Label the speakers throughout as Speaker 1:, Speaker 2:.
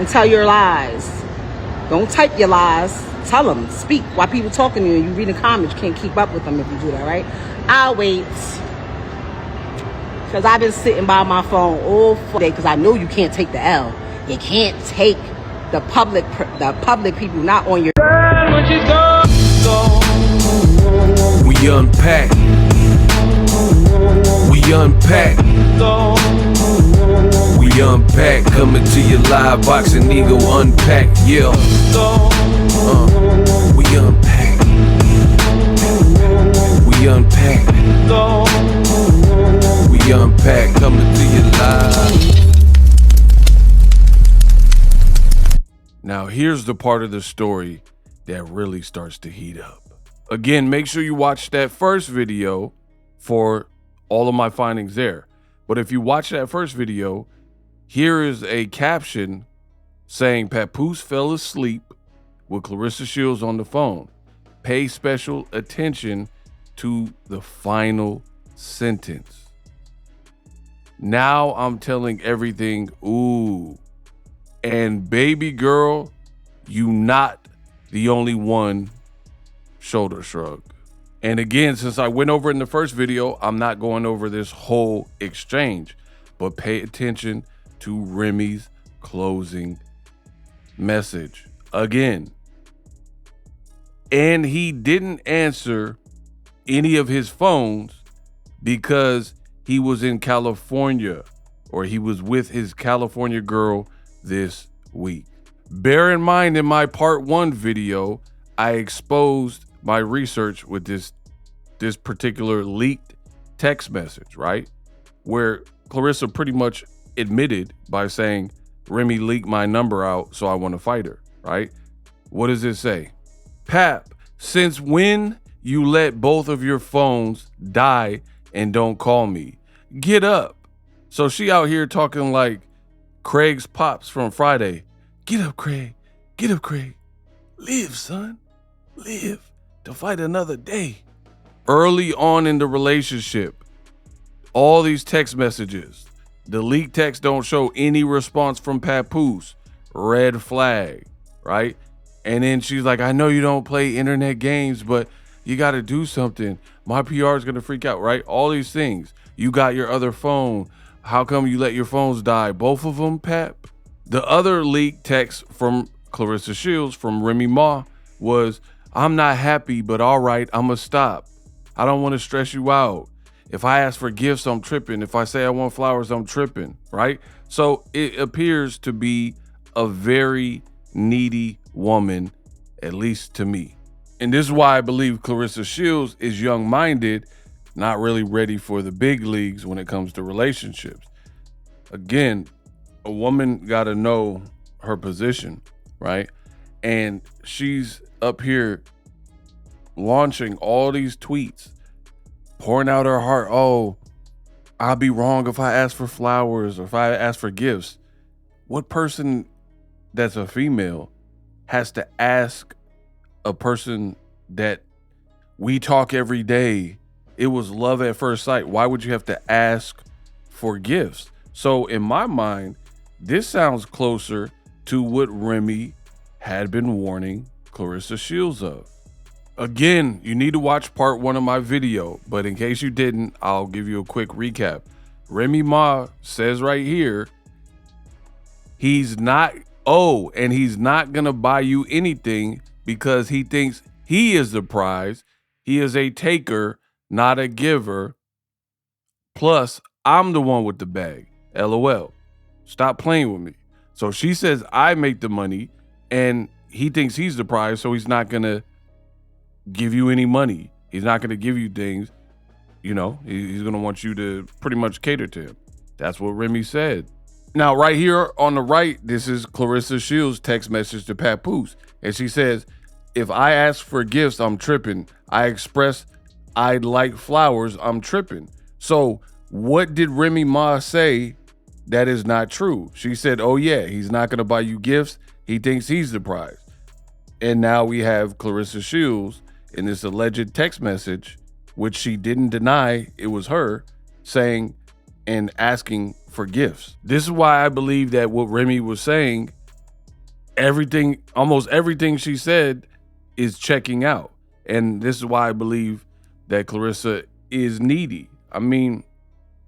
Speaker 1: and tell your lies. Don't type your lies. Tell them. Speak. While people talking to you and you reading comments, you can't keep up with them if you do that, right? I'll wait. Because I've been sitting by my phone all day because I know you can't take the L. You can't take the public people not on your...
Speaker 2: We unpack. We unpack. We unpack. Coming to you live, Boxingego Unpacked. Yeah. We unpack. We unpack. We unpack. Coming to you live. Now here's the part of the story that really starts to heat up. Again, make sure you watch that first video for all of my findings there. But if you watch that first video, here is a caption saying Papoose fell asleep with Claressa Shields on the phone. Pay special attention to the final sentence. Now I'm telling everything, ooh. And baby girl, you not the only one. Shoulder shrug. And again, since I went over in the first video, I'm not going over this whole exchange, but pay attention to Remy's closing message again. And he didn't answer any of his phones because he was in California, or he was with his California girl this week. Bear in mind, in my part 1 video, I exposed my research with this particular leaked text message, right? Where Claressa pretty much admitted by saying, Remy leaked my number out, so I want to fight her, right? What does it say? Pap, since when you let both of your phones die and don't call me? Get up. So she out here talking like Craig's pops from Friday. Get up, Craig. Get up, Craig. Live, son. Live to fight another day. Early on in the relationship, all these text messages, the leaked text don't show any response from Papoose. Red flag, right? And then she's like, I know you don't play internet games, but you got to do something. My PR is going to freak out, right? All these things. You got your other phone. How come you let your phones die? Both of them, Pap? The other leaked text from Claressa Shields from Remy Ma was, I'm not happy, but all right, I'm going to stop. I don't want to stress you out. If I ask for gifts, I'm tripping. If I say I want flowers, I'm tripping, right? So it appears to be a very needy woman, at least to me. And this is why I believe Claressa Shields is young-minded, not really ready for the big leagues when it comes to relationships. Again, a woman got to know her position, right? And she's up here launching all these tweets, pouring out her heart. Oh, I'll be wrong if I ask for flowers or if I ask for gifts. What person that's a female has to ask a person that we talk every day? It was love at first sight. Why would you have to ask for gifts? So in my mind, this sounds closer to what Remy had been warning Claressa Shields of. Again, you need to watch part 1 of my video, but in case you didn't, I'll give you a quick recap. Remy Ma says right here, he's not gonna buy you anything because he thinks he is the prize. He is a taker, not a giver. Plus, I'm the one with the bag. LOL. Stop playing with me. So she says I make the money and he thinks he's the prize, so he's not gonna give you any money. He's not gonna give you things. You know, he's gonna want you to pretty much cater to him. That's what Remy said. Now, right here on the right, this is Claressa Shields' text message to Papoose. And she says, if I ask for gifts, I'm tripping. I express I'd like flowers, I'm tripping. So what did Remy Ma say that is not true? She said, oh yeah, he's not gonna buy you gifts. He thinks he's the prize. And now we have Claressa Shields in this alleged text message, which she didn't deny it was her, saying and asking for gifts. This is why I believe that what Remy was saying almost everything she said is checking out. And this is why I believe that Claressa is needy. I mean,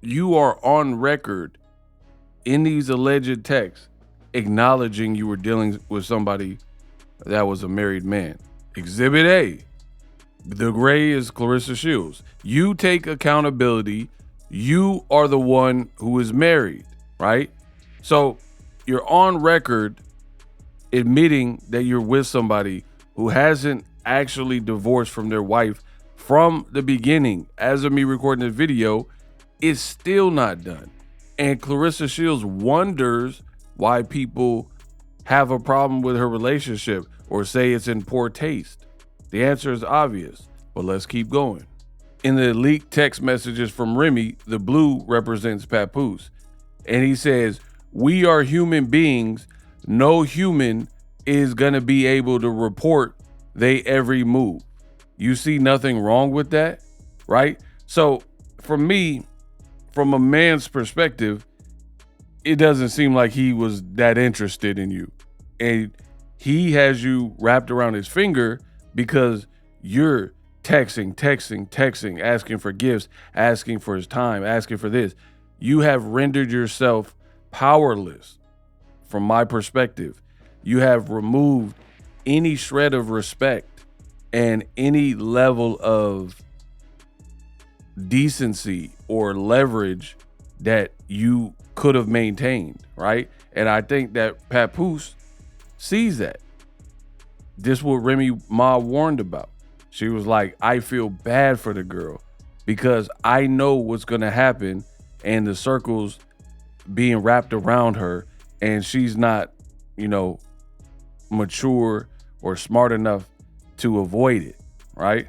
Speaker 2: you are on record in these alleged texts acknowledging you were dealing with somebody that was a married man. Exhibit A, the gray is Claressa Shields. You take accountability. You are the one who is married, right? So you're on record admitting that you're with somebody who hasn't actually divorced from their wife from the beginning. As of me recording this video, it's still not done. And Claressa Shields wonders why people have a problem with her relationship or say it's in poor taste. The answer is obvious, but let's keep going. In the leaked text messages from Remy, the blue represents Papoose. And he says, "We are human beings. No human is going to be able to report they every move." You see nothing wrong with that, right? So for me, from a man's perspective, it doesn't seem like he was that interested in you. And he has you wrapped around his finger because you're texting, asking for gifts, asking for his time, asking for this. You have rendered yourself powerless from my perspective. You have removed any shred of respect and any level of decency or leverage that you could have maintained, right? And I think that Papoose sees that. This is what Remy Ma warned about. She was like, I feel bad for the girl because I know what's going to happen and the circles being wrapped around her, and she's not, mature or smart enough to avoid it, right?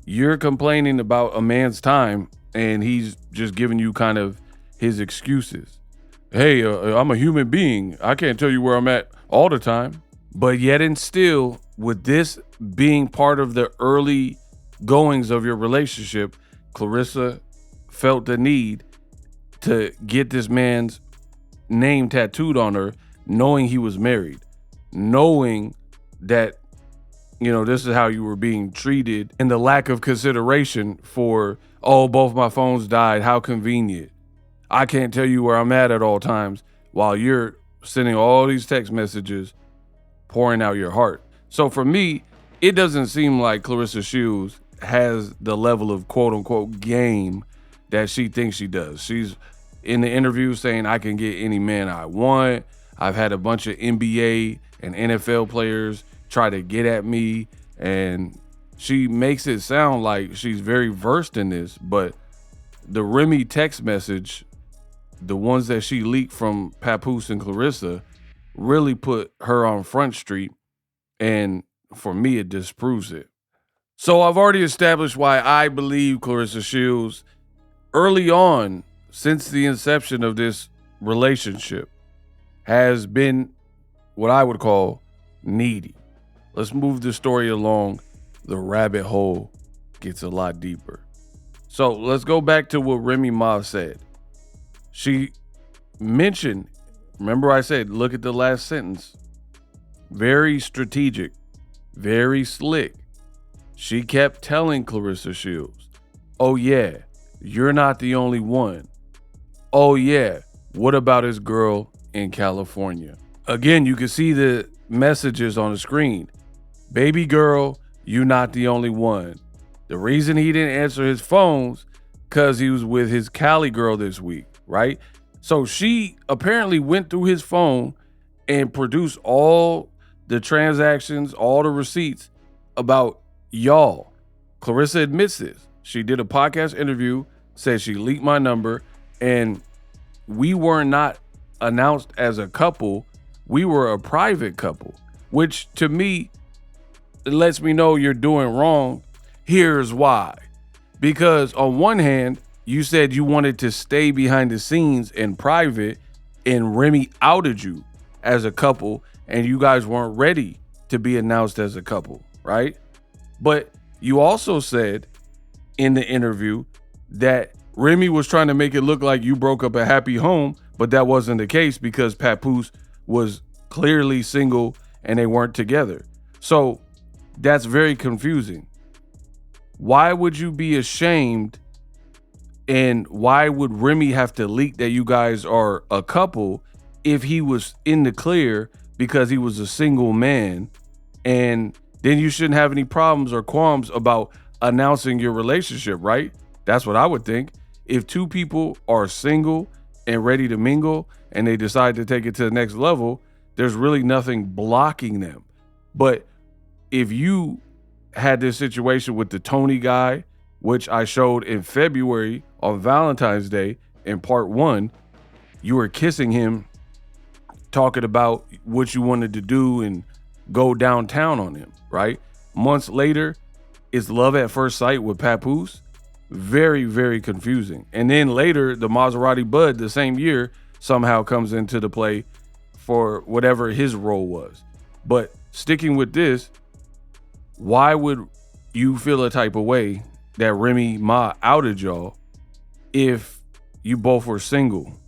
Speaker 2: You're complaining about a man's time and he's just giving you kind of his excuses. Hey, I'm a human being. I can't tell you where I'm at all the time. But yet and still, with this being part of the early goings of your relationship, Claressa felt the need to get this man's name tattooed on her, knowing he was married, knowing that, this is how you were being treated, and the lack of consideration for, oh, both my phones died. How convenient. I can't tell you where I'm at all times while you're sending all these text messages, pouring out your heart. So for me, it doesn't seem like Claressa Shields has the level of quote unquote game that she thinks she does. She's in the interview saying, I can get any man I want. I've had a bunch of NBA and NFL players try to get at me. And she makes it sound like she's very versed in this, but the Remy text message, the ones that she leaked from Papoose and Claressa, really put her on Front Street, and for me, it disproves it. So I've already established why I believe Claressa Shields, early on, since the inception of this relationship, has been what I would call needy. Let's move the story along. The rabbit hole gets a lot deeper. So let's go back to what Remy Ma said. She mentioned, remember I said, look at the last sentence. Very strategic, very slick. She kept telling Claressa Shields, oh yeah, you're not the only one. Oh yeah, what about his girl in California? Again, you can see the messages on the screen. Baby girl, you're not the only one. The reason he didn't answer his phones, because he was with his Cali girl this week, right? So she apparently went through his phone and produced all the transactions, all the receipts about y'all. Claressa admits this. She did a podcast interview, said she leaked my number, and we were not announced as a couple. We were a private couple, which to me, it lets me know you're doing wrong. Here's why. Because on one hand, you said you wanted to stay behind the scenes in private, and Remy outed you as a couple, and you guys weren't ready to be announced as a couple, right? But you also said in the interview that Remy was trying to make it look like you broke up a happy home, but that wasn't the case because Papoose was clearly single and they weren't together. So that's very confusing. Why would you be ashamed, and why would Remy have to leak that you guys are a couple if he was in the clear because he was a single man? And then you shouldn't have any problems or qualms about announcing your relationship, right? That's what I would think. If two people are single and ready to mingle and they decide to take it to the next level, there's really nothing blocking them. But if you had this situation with the Tony guy, which I showed in February on Valentine's Day in part 1, you were kissing him, talking about what you wanted to do and go downtown on him, right? Months later, it's love at first sight with Papoose. Very, very confusing. And then later, the Maserati Bud the same year somehow comes into the play for whatever his role was. But sticking with this, why would you feel a type of way that Remy Ma outed y'all if you both were single?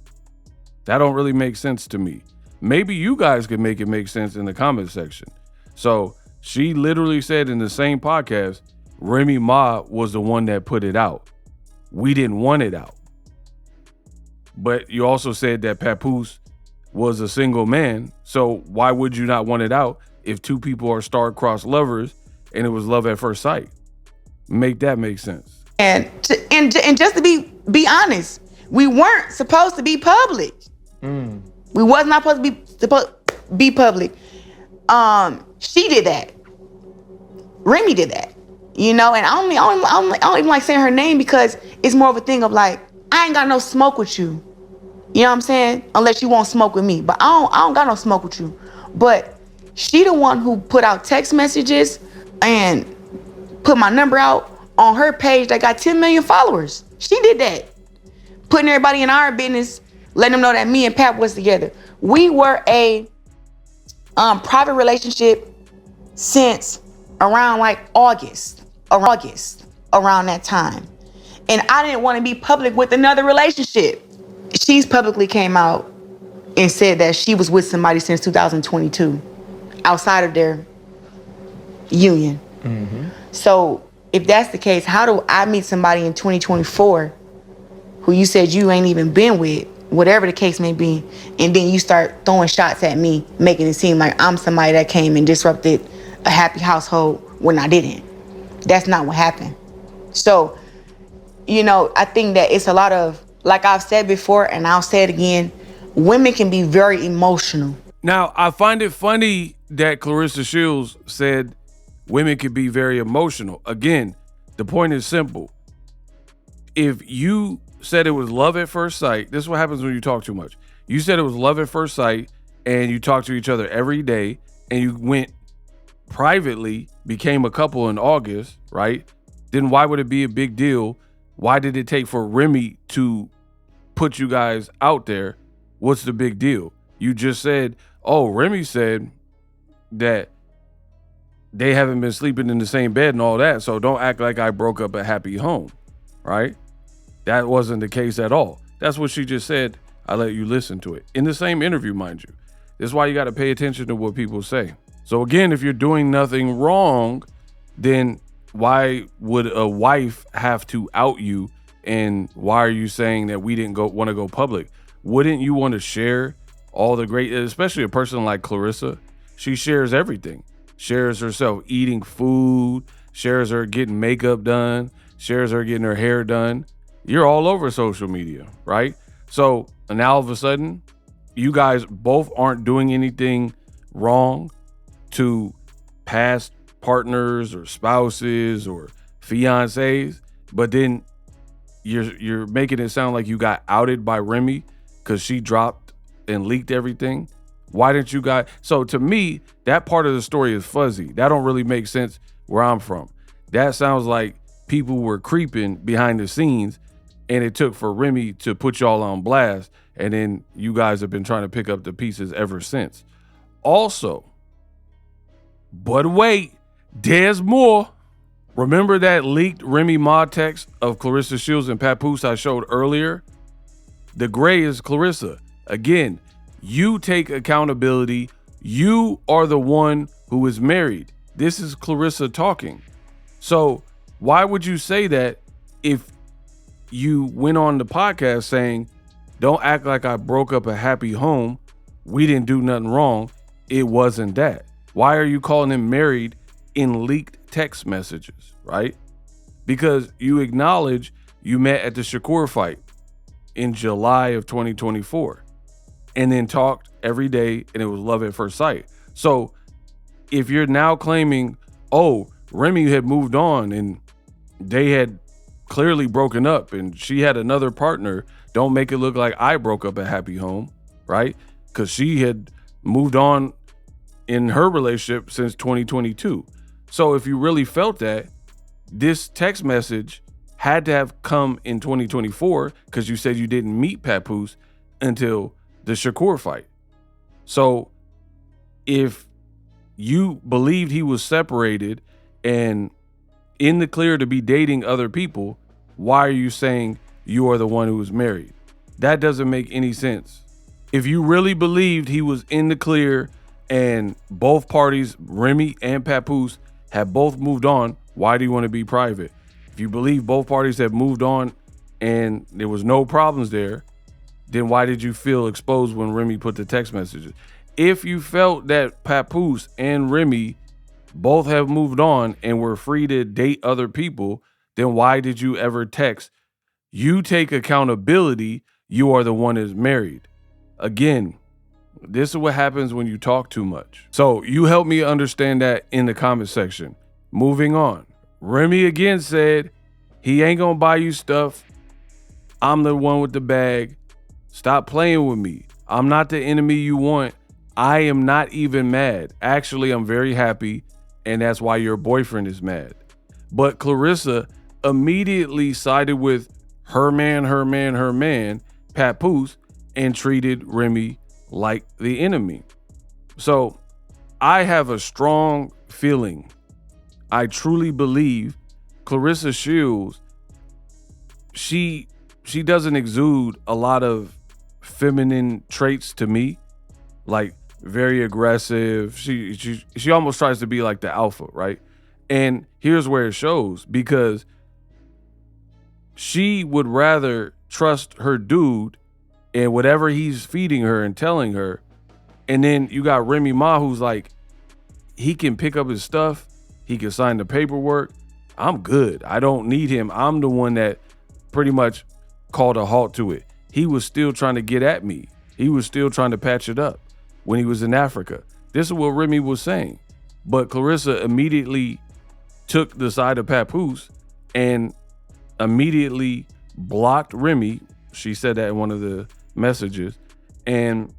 Speaker 2: That don't really make sense to me. Maybe you guys could make it make sense in the comment section. So she literally said in the same podcast, Remy Ma was the one that put it out. We didn't want it out. But you also said that Papoose was a single man. So why would you not want it out if two people are star-crossed lovers and it was love at first sight? Make that make sense.
Speaker 3: And just to be honest, we weren't supposed to be public. We was not supposed to be public. She did that. Remy did that. You know, and I don't even like saying her name because it's more of a thing of like, I ain't got no smoke with you. You know what I'm saying? Unless you won't smoke with me. But I don't got no smoke with you. But she the one who put out text messages and put my number out on her page that got 10 million followers. She did that. Putting everybody in our business, letting them know that me and Pap was together. We were a private relationship since around like August, around that time. And I didn't want to be public with another relationship. She's publicly came out and said that she was with somebody since 2022 outside of their union. So if that's the case, how do I meet somebody in 2024 who you said you ain't even been with, whatever the case may be, and then you start throwing shots at me, making it seem like I'm somebody that came and disrupted a happy household when I didn't. That's not what happened. So, you know, I think that it's a lot of, like I've said before, and I'll say it again, women can be very emotional.
Speaker 2: Now, I find it funny that Claressa Shields said women can be very emotional. Again, the point is simple. If you said it was love at first sight, this is what happens when you talk too much. You said it was love at first sight and you talked to each other every day and you went privately, became a couple in August, right? Then why would it be a big deal? Why did it take for Remy to put you guys out there? What's the big deal? You just said, oh, Remy said that they haven't been sleeping in the same bed and all that, so don't act like I broke up a happy home, right? That wasn't the case at all. That's what she just said. I let you listen to it. In the same interview, mind you. This is why you got to pay attention to what people say. So again, if you're doing nothing wrong, then why would a wife have to out you? And why are you saying that we didn't want to go public? Wouldn't you want to share all the great, especially a person like Claressa? She shares everything. Shares herself eating food, shares her getting makeup done, shares her getting her hair done. You're all over social media, right? So now all of a sudden, you guys both aren't doing anything wrong to past partners or spouses or fiancés, but then you're making it sound like you got outed by Remy because she dropped and leaked everything. Why didn't you guys? So to me, that part of the story is fuzzy. That don't really make sense where I'm from. That sounds like people were creeping behind the scenes and it took for Remy to put y'all on blast. And then you guys have been trying to pick up the pieces ever since. Also, but wait, there's more. Remember that leaked Remy Ma text of Claressa Shields and Papoose I showed earlier? The gray is Claressa. Again, you take accountability You are the one who is married. This is Claressa talking. So why would you say that if you went on the podcast saying, don't act like I broke up a happy home. We didn't do nothing wrong. It wasn't that. Why are you calling him married in leaked text messages, right? Because you acknowledge you met at the Shakur fight in July of 2024 and then talked every day and it was love at first sight. So if you're now claiming, oh, Remy had moved on and they had clearly broken up and she had another partner, don't make it look like I broke up a happy home, right? Because she had moved on in her relationship since 2022. So if you really felt that, this text message had to have come in 2024 because you said you didn't meet Papoose until the Shakur fight. So if you believed he was separated and in the clear to be dating other people, why are you saying you are the one who was married? That doesn't make any sense. If you really believed he was in the clear and both parties, Remy and Papoose, have both moved on, why do you want to be private? If you believe both parties have moved on and there was no problems there, then why did you feel exposed when Remy put the text messages? If you felt that Papoose and Remy both have moved on and were free to date other people, then why did you ever text? You take accountability. You are the one that's married. Again, this is what happens when you talk too much. So you help me understand that in the comment section. Moving on. Remy again said, he ain't gonna buy you stuff. I'm the one with the bag. Stop playing with me. I'm not the enemy you want. I am not even mad. Actually, I'm very happy. And that's why your boyfriend is mad. But Claressa immediately sided with her man, Papoose, and treated Remy like the enemy. So I have a strong feeling. I truly believe Claressa Shields, she doesn't exude a lot of feminine traits to me, like very aggressive. She almost tries to be like the alpha, right? And here's where it shows, because she would rather trust her dude and whatever he's feeding her and telling her. And then you got Remy Ma, who's like, he can pick up his stuff. He can sign the paperwork. I'm good. I don't need him. I'm the one that pretty much called a halt to it. He was still trying to get at me. He was still trying to patch it up when he was in Africa. This is what Remy was saying. But Claressa immediately took the side of Papoose and immediately blocked Remy. She said that in one of the messages, and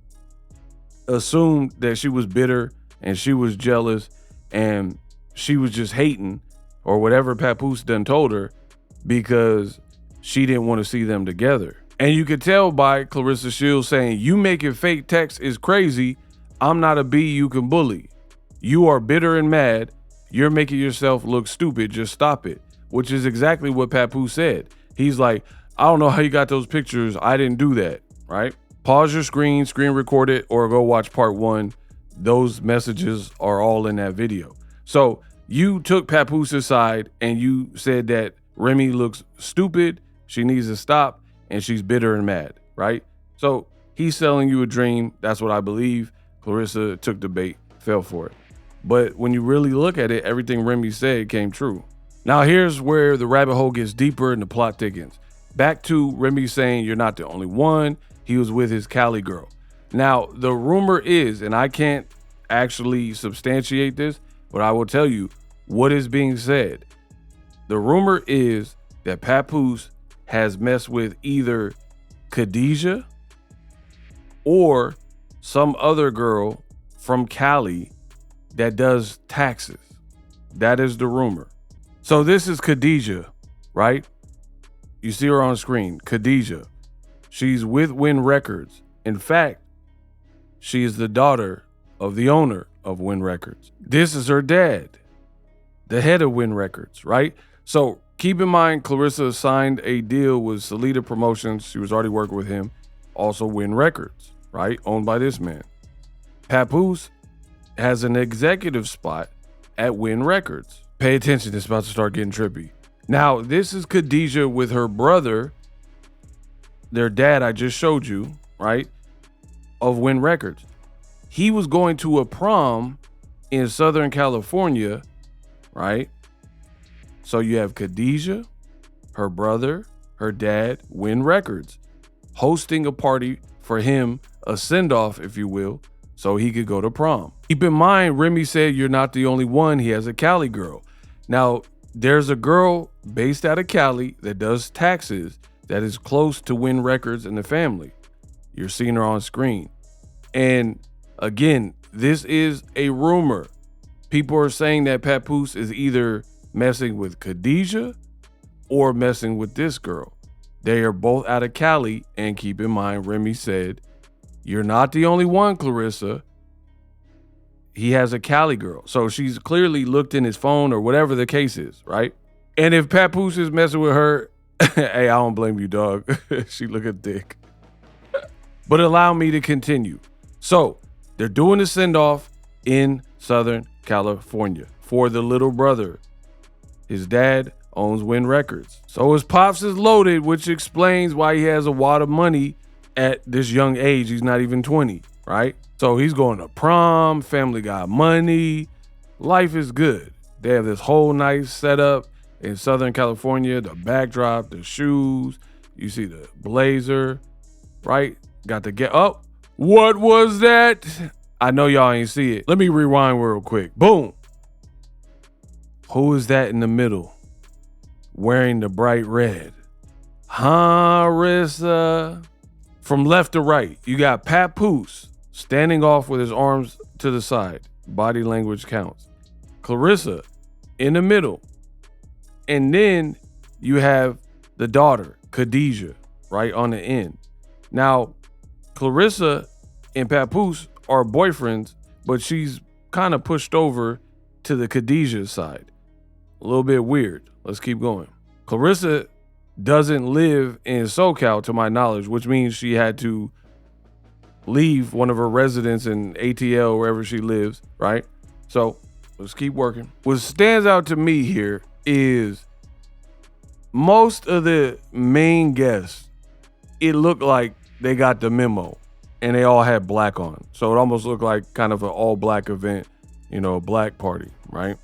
Speaker 2: assumed that she was bitter and she was jealous and she was just hating or whatever Papoose done told her because she didn't want to see them together. And you could tell by Claressa Shields saying, you making fake text is crazy. I'm not a bee you can bully. You are bitter and mad. You're making yourself look stupid. Just stop it. Which is exactly what Papoose said. He's like, I don't know how you got those pictures. I didn't do that, right? Pause your screen record it, or go watch part 1. Those messages are all in that video. So you took Papoose aside and you said that Remy looks stupid. She needs to stop and she's bitter and mad, right? So he's selling you a dream. That's what I believe. Claressa took the bait, fell for it. But when you really look at it, everything Remy said came true. Now here's where the rabbit hole gets deeper and the plot thickens. Back to Remy saying you're not the only one. He was with his Cali girl. Now the rumor is, and I can't actually substantiate this, but I will tell you what is being said. The rumor is that Papoose has messed with either Khadijah or some other girl from Cali that does taxes. That is the rumor. So this is Khadijah, right? You see her on screen, Khadijah. She's with Win Records. In fact, she is the daughter of the owner of Win Records. This is her dad, the head of Win Records, right? So keep in mind, Claressa signed a deal with Salida Promotions. She was already working with him. Also Win Records, right? Owned by this man. Papoose has an executive spot at Win Records. Pay attention, it's about to start getting trippy. Now, this is Khadijah with her brother, their dad I just showed you, right, of Win Records. He was going to a prom in Southern California, right? So you have Khadijah, her brother, her dad, Win Records, hosting a party for him, a send-off, if you will, so he could go to prom. Keep in mind, Remy said you're not the only one. He has a Cali girl. Now, there's a girl based out of Cali that does taxes that is close to Win Records and the family. You're seeing her on screen. And again, this is a rumor. People are saying that Papoose is either messing with Khadijah or messing with this girl. They are both out of Cali, and keep in mind, Remy said, you're not the only one, Claressa. He has a Cali girl. So she's clearly looked in his phone or whatever the case is, right? And if Papoose is messing with her, hey, I don't blame you, dog. She look a dick. But allow me to continue. So they're doing a send-off in Southern California for the little brother. His dad owns Win Records. So his pops is loaded, which explains why he has a wad of money at this young age. He's not even 20, right? So he's going to prom, family got money, life is good. They have this whole nice setup in Southern California, the backdrop, the shoes, you see the blazer, right? Got to get up. What was that? I know y'all ain't see it. Let me rewind real quick. Boom. Who is that in the middle wearing the bright red? Claressa. From left to right, you got Papoose standing off with his arms to the side. Body language counts. Claressa in the middle. And then you have the daughter, Khadijah, right on the end. Now, Claressa and Papoose are boyfriends, but she's kind of pushed over to the Khadijah side. A little bit weird. Let's keep going. Claressa doesn't live in SoCal, to my knowledge, which means she had to leave one of her residents in ATL, wherever she lives, right? So let's keep working. What stands out to me here is most of the main guests, it looked like they got the memo and they all had black on. So it almost looked like kind of an all black event, you know, a black party, right?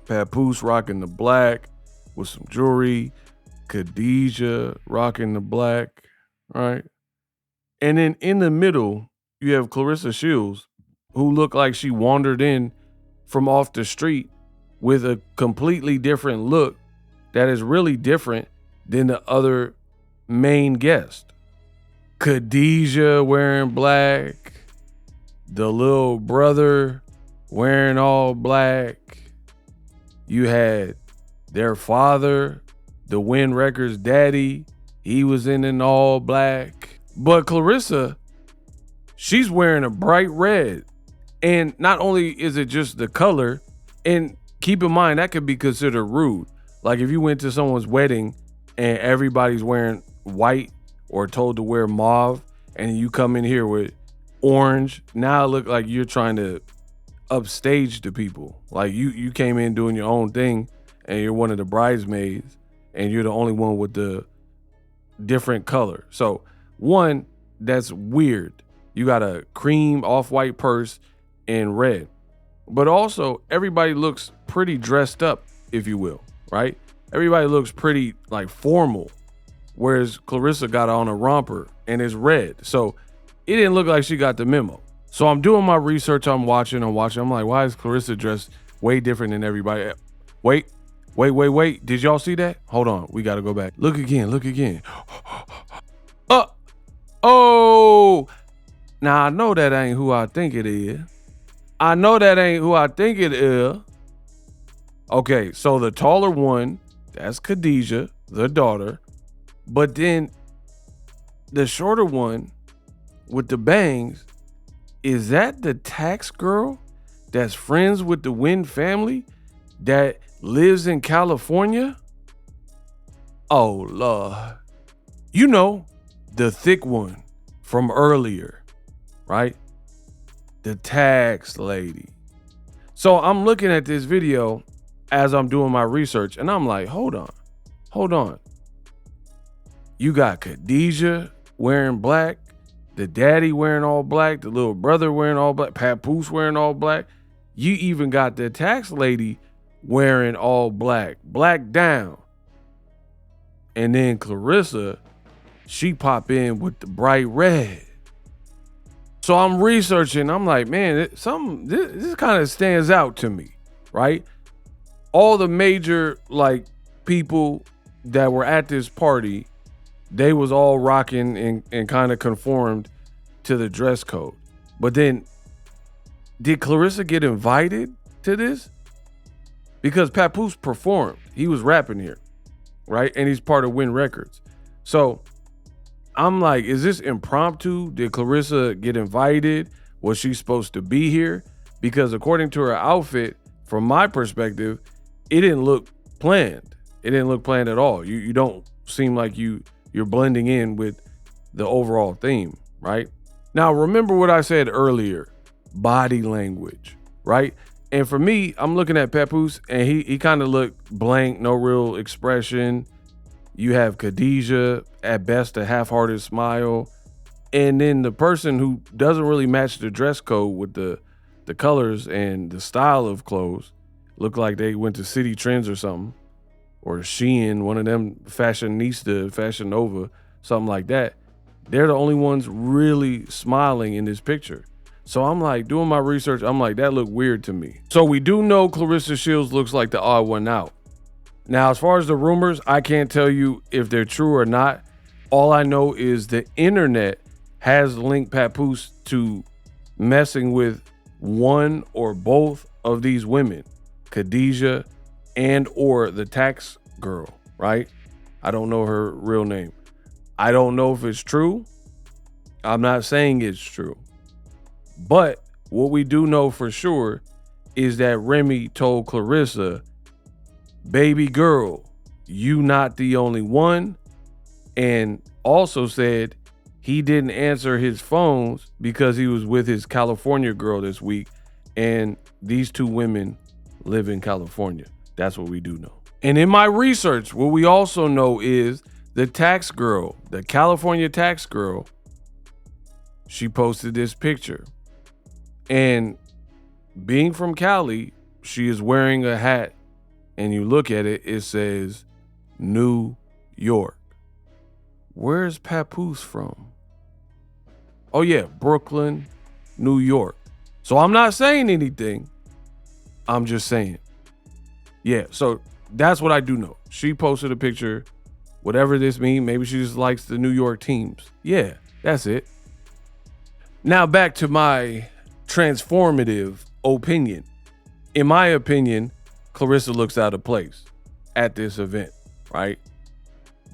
Speaker 2: Papoose rocking the black with some jewelry, Khadijah rocking the black, right? And then in the middle, you have Claressa Shields, who looked like she wandered in from off the street with a completely different look that is really different than the other main guest. Khadijah wearing black, the little brother wearing all black. You had their father, the Win Records daddy, he was in an all black. But Claressa, she's wearing a bright red. And not only is it just the color, and keep in mind, that could be considered rude. Like if you went to someone's wedding and everybody's wearing white or told to wear mauve, and you come in here with orange, now it look like you're trying to upstage the people. Like you came in doing your own thing and you're one of the bridesmaids and you're the only one with the different color. So one, that's weird. You got a cream off-white purse in red. But also everybody looks pretty dressed up, if you will, right? Everybody looks pretty like formal. Whereas Claressa got on a romper and it's red. So it didn't look like she got the memo. So I'm doing my research, I'm watching. I'm like, why is Claressa dressed way different than everybody? Wait. Did y'all see that? Hold on, we gotta go back. Look again. Oh, now I know that ain't who I think it is. Okay, so the taller one, that's Khadijah, the daughter. But then the shorter one with the bangs, is that the tax girl that's friends with the Win family that lives in California? Oh, Lord. You know, the thick one from earlier, right? the tax lady. So I'm looking at this video as I'm doing my research, and I'm like, hold on. You got Khadijah wearing black, the daddy wearing all black, the little brother wearing all black, Papoose wearing all black. You even got the tax lady wearing all black down. And then Claressa, she pop in with the bright red. So I'm researching. I'm like, man, this kind of stands out to me, right? All the major like people that were at this party, they was all rocking and kind of conformed to the dress code. But then, did Claressa get invited to this? Because Papoose performed. He was rapping here, right? And he's part of Win Records. So I'm like, is this impromptu? Did Claressa get invited? Was she supposed to be here? Because according to her outfit, from my perspective, it didn't look planned. It didn't look planned at all. You don't seem like you're blending in with the overall theme, right? Now, remember what I said earlier, body language, right? And for me, I'm looking at Papoose and he kind of looked blank, no real expression. You have Khadijah, at best a half-hearted smile. And then the person who doesn't really match the dress code with the colors and the style of clothes, look like they went to City Trends or something, or Shein, one of them fashionista, Fashion Nova, something like that. They're the only ones really smiling in this picture. So I'm like, doing my research, I'm like, that looked weird to me. So we do know Claressa Shields looks like the odd one out. Now, as far as the rumors, I can't tell you if they're true or not. All I know is the internet has linked Papoose to messing with one or both of these women, Khadijah and or the tax girl, right? I don't know her real name. I don't know if it's true. I'm not saying it's true. But what we do know for sure is that Remy told Claressa, baby girl, you not the only one. And also said he didn't answer his phones because he was with his California girl this week. And these two women live in California. That's what we do know. And in my research, what we also know is the tax girl, the California tax girl, she posted this picture. And being from Cali, she is wearing a hat. And you look at it, it says New York. Where's Papoose from? Oh yeah, Brooklyn, New York. So I'm not saying anything. I'm just saying. Yeah, so that's what I do know. She posted a picture, whatever this means. Maybe she just likes the New York teams. Yeah, that's it. Now back to my transformative opinion. In my opinion, Claressa looks out of place at this event, right?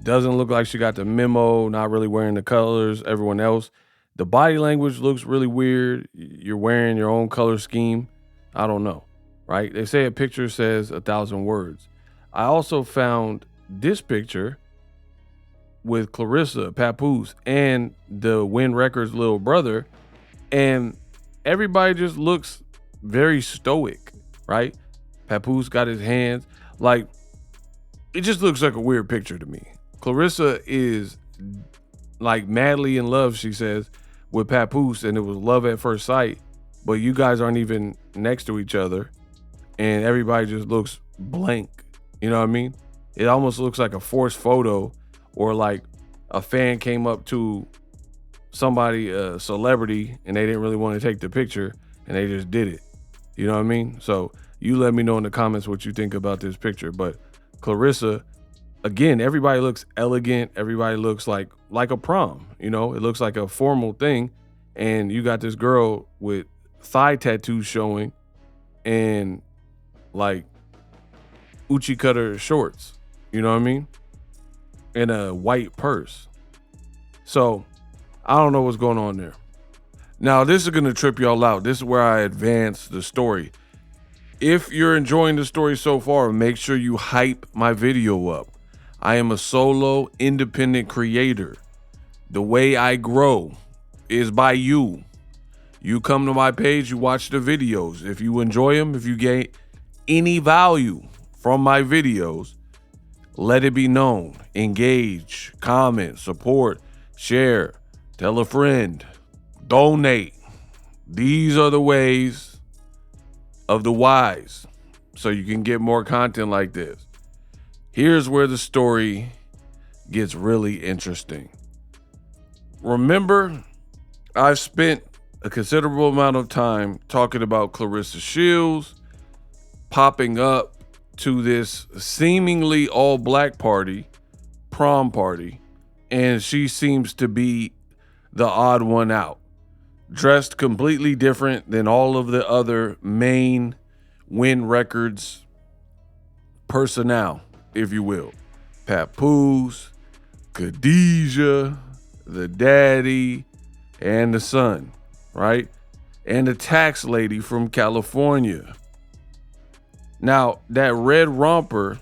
Speaker 2: Doesn't look like she got the memo, not really wearing the colors, everyone else. The body language looks really weird. You're wearing your own color scheme. I don't know, right? They say a picture says 1,000 words. I also found this picture with Claressa, Papoose, and the Win Records little brother, and everybody just looks very stoic, right? Papoose got his hands, like, it just looks like a weird picture to me. Claressa is like madly in love, she says, with Papoose, and it was love at first sight, but you guys aren't even next to each other, and everybody just looks blank. You know what I mean? It almost looks like a forced photo, or like a fan came up to somebody, a celebrity, and they didn't really want to take the picture, and they just did it. You know what I mean? So you let me know in the comments what you think about this picture. But Claressa, again, everybody looks elegant. Everybody looks like a prom. You know, it looks like a formal thing. And you got this girl with thigh tattoos showing and like Uchi cutter shorts. You know what I mean? And a white purse. So I don't know what's going on there. Now, this is going to trip y'all out. This is where I advance the story. If you're enjoying the story so far, make sure you hype my video up. I am a solo independent creator. The way I grow is by you. You come to my page, you watch the videos. If you enjoy them, if you get any value from my videos, let it be known. Engage, comment, support, share, tell a friend, donate. These are the ways of the wise, so you can get more content like this. Here's where the story gets really interesting. Remember, I've spent a considerable amount of time talking about Claressa Shields popping up to this seemingly all black party, prom party, and she seems to be the odd one out. Dressed completely different than all of the other main Win Records personnel, if you will. Papoose, Khadijah, the daddy, and the son, right? And the tax lady from California. Now, that red romper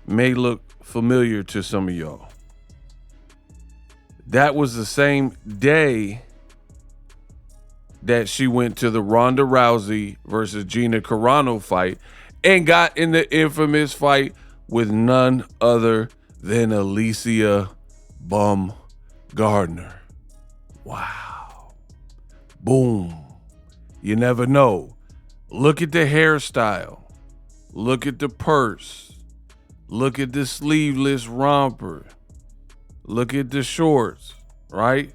Speaker 2: may look familiar to some of y'all. That was the same day that she went to the Ronda Rousey versus Gina Carano fight and got in the infamous fight with none other than Alicia Gardner. Wow. Boom. You never know. Look at the hairstyle. Look at the purse. Look at the sleeveless romper. Look at the shorts, right?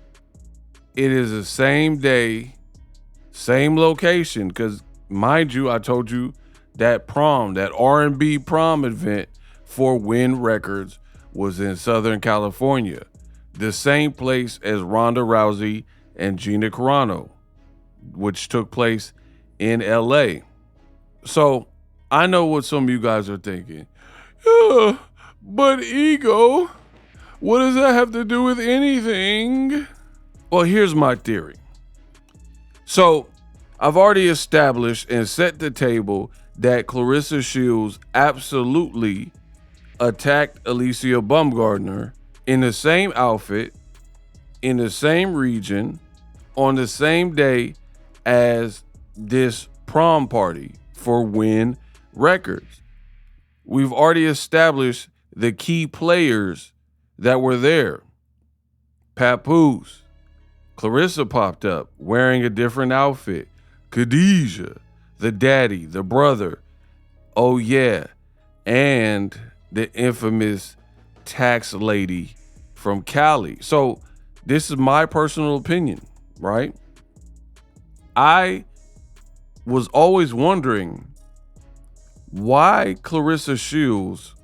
Speaker 2: It is the same day, same location, because mind you, I told you that prom, that R&B prom event for Win Records was in Southern California, the same place as Ronda Rousey and Gina Carano, which took place in LA. So I know what some of you guys are thinking. But ego, what does that have to do with anything? Well, here's my theory. So I've already established and set the table that Claressa Shields absolutely attacked Alicia Baumgardner in the same outfit, in the same region, on the same day as this prom party for Win Records. We've already established the key players that were there. Papoose. Claressa popped up wearing a different outfit. Khadijah, the daddy, the brother. Oh yeah. And the infamous tax lady from Cali. So this is my personal opinion, right? I was always wondering why Claressa Shields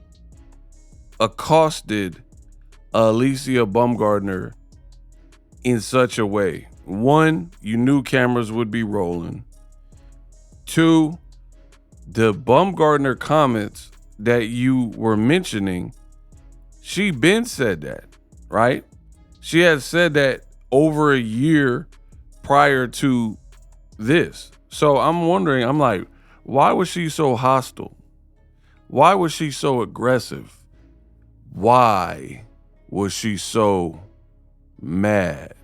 Speaker 2: accosted Alicia Baumgardner in such a way. One, you knew cameras would be rolling. Two, the Baumgardner comments that you were mentioning, she been said that, right? She had said that over a year prior to this. So I'm wondering, I'm like, why was she so hostile? Why was she so aggressive? Why was she so mad?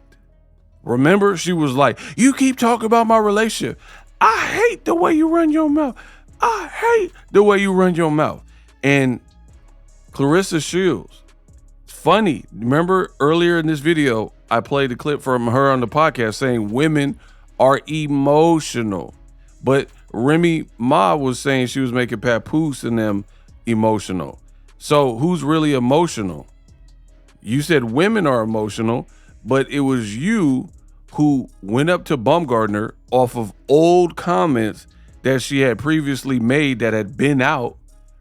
Speaker 2: Remember, she was like, you keep talking about my relationship. I hate the way you run your mouth. I hate the way you run your mouth. And Claressa Shields, it's funny. Remember earlier in this video, I played a clip from her on the podcast saying women are emotional. But Remy Ma was saying she was making Papoose and them emotional. So who's really emotional? You said women are emotional, but it was you who went up to Baumgardner off of old comments that she had previously made that had been out,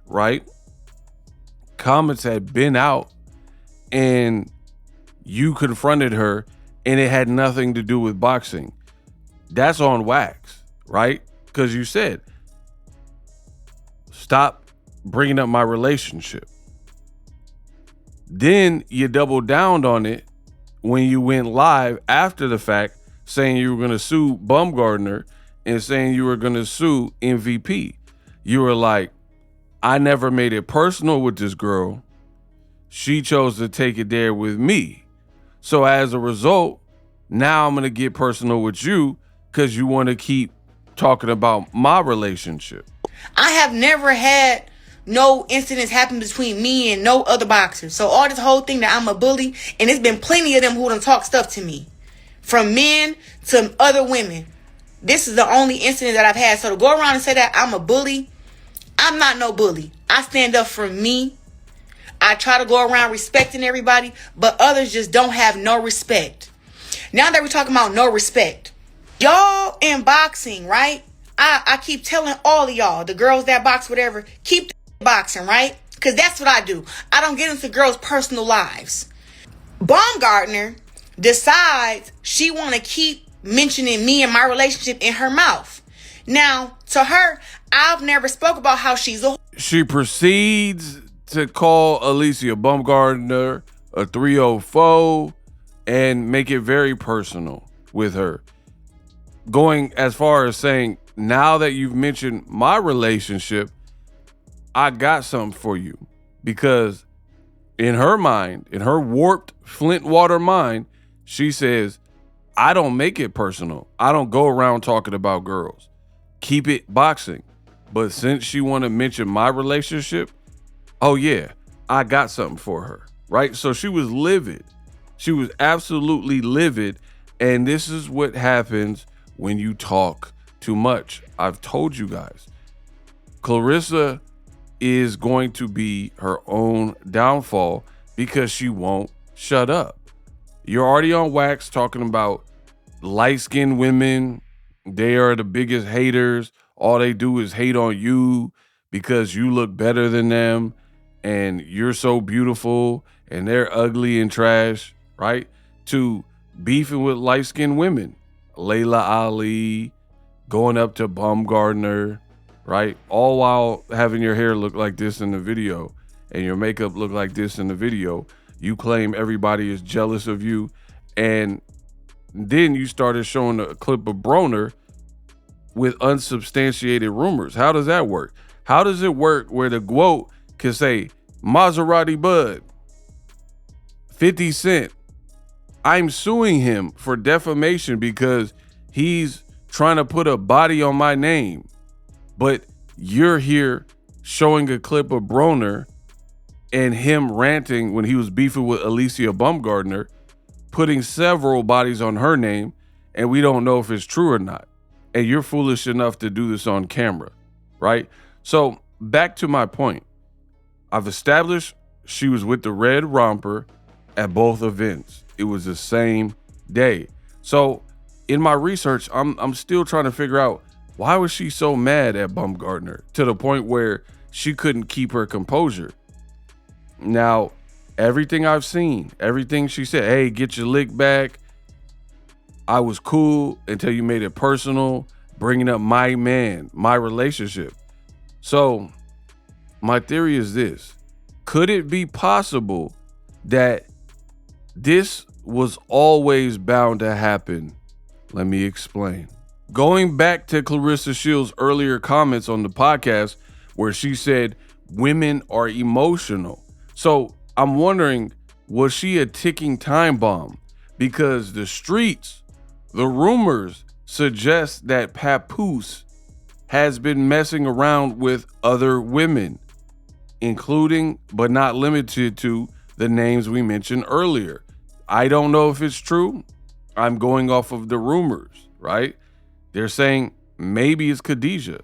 Speaker 2: right? Comments had been out, and you confronted her, and it had nothing to do with boxing. That's on wax, right? Because you said, stop bringing up my relationship. Then you doubled down on it when you went live after the fact, saying you were going to sue Baumgardner and saying you were going to sue MVP. You were like, I never made it personal with this girl. She chose to take it there with me. So as a result, now I'm going to get personal with you, saying you because you want to keep talking about my relationship.
Speaker 3: I have never had no incidents happen between me and no other boxers. So all this whole thing that I'm a bully, and there's been plenty of them who done talk stuff to me. From men to other women. This is the only incident that I've had. So to go around and say that I'm a bully, I'm not no bully. I stand up for me. I try to go around respecting everybody, but others just don't have no respect. Now that we're talking about no respect, y'all in boxing, right? I keep telling all of y'all, the girls that box, whatever, keep the boxing, right? Because that's what I do. I don't get into girls' personal lives. Baumgartner decides she want to keep mentioning me and my relationship in her mouth. Now, to her, I've never spoke about how she's a...
Speaker 2: She proceeds to call Alicia Baumgartner a 304 and make it very personal with her. Going as far as saying, now that you've mentioned my relationship, I got something for you. Because in her mind, in her warped Flint water mind, she says, I don't make it personal. I don't go around talking about girls. Keep it boxing. But since she want to mention my relationship, oh yeah, I got something for her, right? So she was livid. She was absolutely livid. And this is what happens when you talk too much. I've told you guys, Claressa is going to be her own downfall because she won't shut up. You're already on wax talking about light-skinned women. They are the biggest haters. All they do is hate on you because you look better than them and you're so beautiful and they're ugly and trash, right? To beefing with light-skinned women. Layla Ali, going up to Baumgartner, right? All while having your hair look like this in the video and your makeup look like this in the video. You claim everybody is jealous of you. And then you started showing a clip of Broner with unsubstantiated rumors. How does that work? How does it work where the quote can say, Maserati Bud, 50 Cent, I'm suing him for defamation because he's trying to put a body on my name. But you're here showing a clip of Broner and him ranting when he was beefing with Alicia Baumgartner, putting several bodies on her name, and we don't know if it's true or not. And you're foolish enough to do this on camera, right? So back to my point. I've established she was with the Red Romper at both events. It was the same day. So in my research, I'm still trying to figure out, why was she so mad at Baumgartner to the point where she couldn't keep her composure? Now, everything I've seen, everything she said, hey, get your lick back. I was cool until you made it personal, bringing up my man, my relationship. So my theory is this. Could it be possible that this was always bound to happen? Let me explain. Going back to Claressa Shields' earlier comments on the podcast where she said women are emotional. So I'm wondering, was she a ticking time bomb? Because the streets, the rumors suggest that Papoose has been messing around with other women, including but not limited to the names we mentioned earlier. I don't know if it's true. I'm going off of the rumors, right? They're saying maybe it's Khadijah.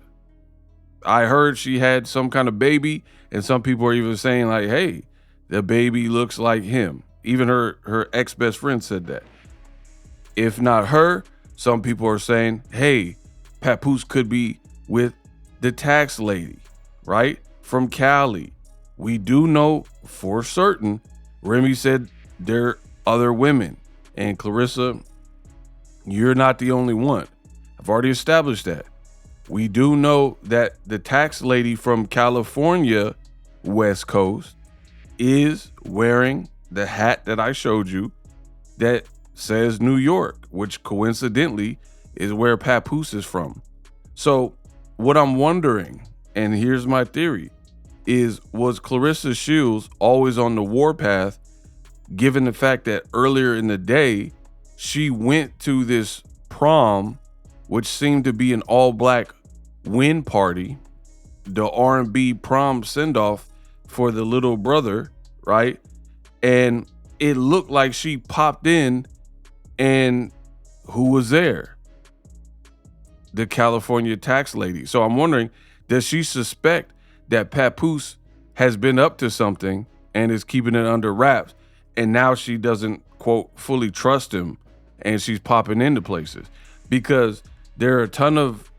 Speaker 2: I heard she had some kind of baby, and some people are even saying like, hey, the baby looks like him. Even her ex-best friend said that. If not her, some people are saying, hey, Papoose could be with the tax lady, right? From Cali. We do know for certain, Remy said there are other women. And Claressa, you're not the only one. I've already established that. We do know that the tax lady from California, West Coast, is wearing the hat that I showed you that says New York, which coincidentally is where Papoose is from. So what I'm wondering, and here's my theory, is was Claressa Shields always on the warpath, given the fact that earlier in the day, she went to this prom which seemed to be an all-black win party, the R&B prom send-off for the little brother, right? And it looked like she popped in, and who was there? The California tax lady. So I'm wondering, does she suspect that Papoose has been up to something and is keeping it under wraps, and now she doesn't, quote, fully trust him, and she's popping into places? Because there are a ton of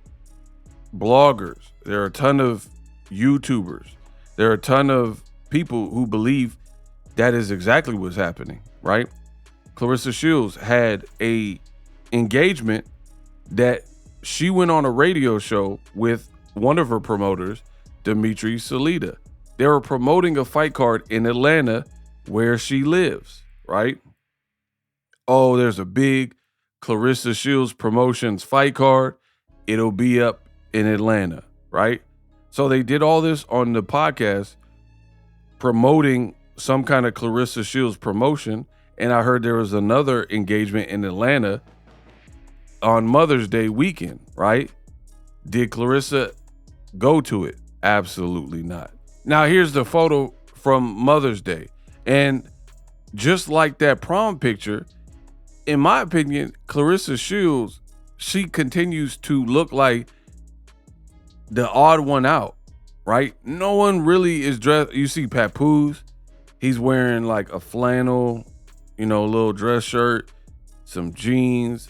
Speaker 2: bloggers, there are a ton of YouTubers, there are a ton of people who believe that is exactly what's happening, right? Claressa Shields had a engagement that she went on a radio show with one of her promoters, Dimitri Salita. They were promoting a fight card in Atlanta where she lives, right? Oh, there's a big Claressa Shields Promotions fight card. It'll be up in Atlanta, right? So they did all this on the podcast promoting some kind of Claressa Shields promotion. And I heard there was another engagement in Atlanta on Mother's Day weekend, right? Did Claressa go to it? Absolutely not. Now, here's the photo from Mother's Day. And just like that prom picture, in my opinion, Claressa Shields, she continues to look like the odd one out, right? No one really is dressed. You see Papoose, he's wearing like a flannel, a little dress shirt, some jeans.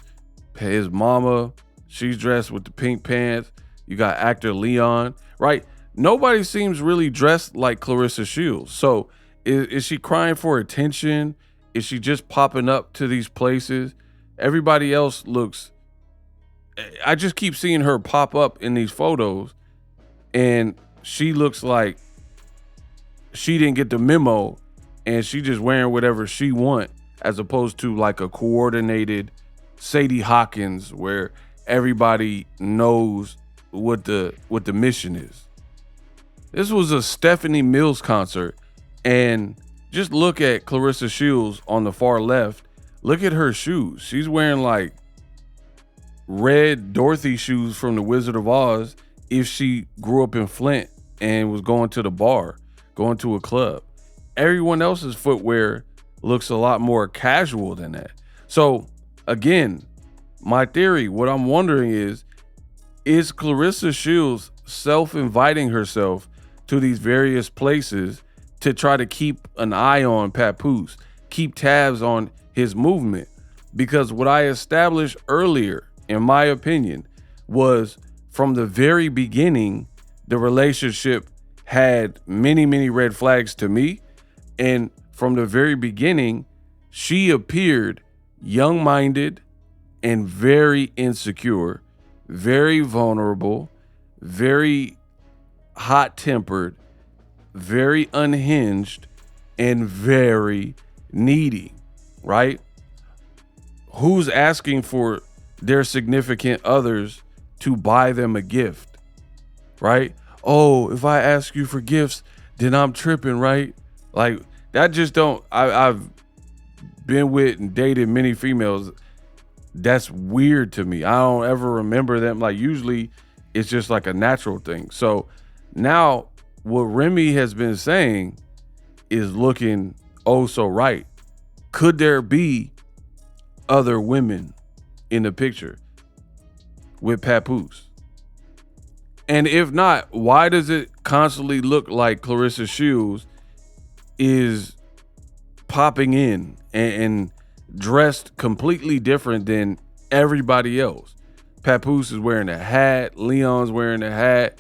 Speaker 2: His mama, she's dressed with the pink pants. You got actor Leon, right? Nobody seems really dressed like Claressa Shields. So is she crying for attention? Is she just popping up to these places? Everybody else looks, I just keep seeing her pop up in these photos, and she looks like she didn't get the memo and she just wearing whatever she want, as opposed to like a coordinated Sadie Hawkins where everybody knows what the mission is. This was a Stephanie Mills concert, and just look at Claressa Shields on the far left. Look at her shoes. She's wearing like red Dorothy shoes from the Wizard of Oz if she grew up in Flint and was going to the bar, going to a club. Everyone else's footwear looks a lot more casual than that. So again, my theory, what I'm wondering is Claressa Shields self-inviting herself to these various places to try to keep an eye on Papoose, keep tabs on his movement? Because what I established earlier, in my opinion, was from the very beginning, the relationship had many, many red flags to me. And from the very beginning, she appeared young-minded and very insecure, very vulnerable, very hot-tempered, very unhinged, and very needy, right? Who's asking for their significant others to buy them a gift, right? Oh, if I ask you for gifts, then I'm tripping, right? Like, that just don't, I've been with and dated many females. That's weird to me. I don't ever remember them. Like, usually it's just like a natural thing. So now what Remy has been saying is looking oh so right. Could there be other women in the picture with Papoose? And if not, why does it constantly look like Claressa Shields is popping in and dressed completely different than everybody else? Papoose is wearing a hat. Leon's wearing a hat.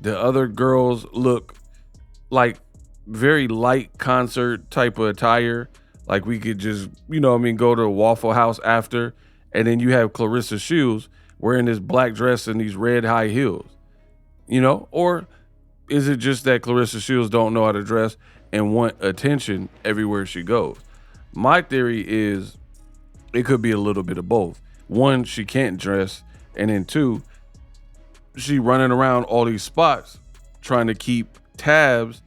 Speaker 2: The other girls look like very light concert type of attire. Like we could just, go to a Waffle House after. And then you have Claressa Shields wearing this black dress and these red high heels. Or is it just that Claressa Shields don't know how to dress and want attention everywhere she goes? My theory is it could be a little bit of both. One, she can't dress. And then two, she running around all these spots trying to keep tabs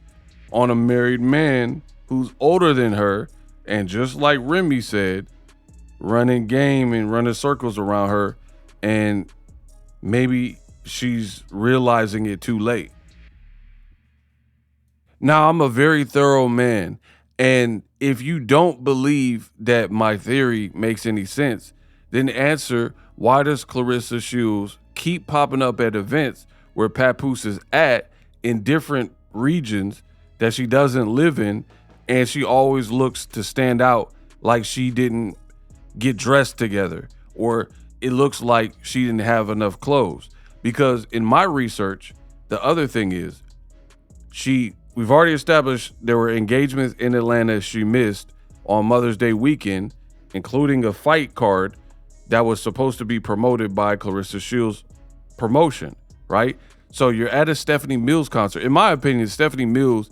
Speaker 2: on a married man who's older than her. And just like Remy said, running game and running circles around her. And maybe she's realizing it too late. Now, I'm a very thorough man, and if you don't believe that my theory makes any sense, then answer, why does Claressa Shields keep popping up at events where Papoose is at in different regions that she doesn't live in, and she always looks to stand out like she didn't get dressed together, or it looks like she didn't have enough clothes? Because in my research, the other thing is, we've already established there were engagements in Atlanta she missed on Mother's Day weekend, including a fight card that was supposed to be promoted by Claressa Shields' promotion, right? So you're at a Stephanie Mills concert. In my opinion, Stephanie Mills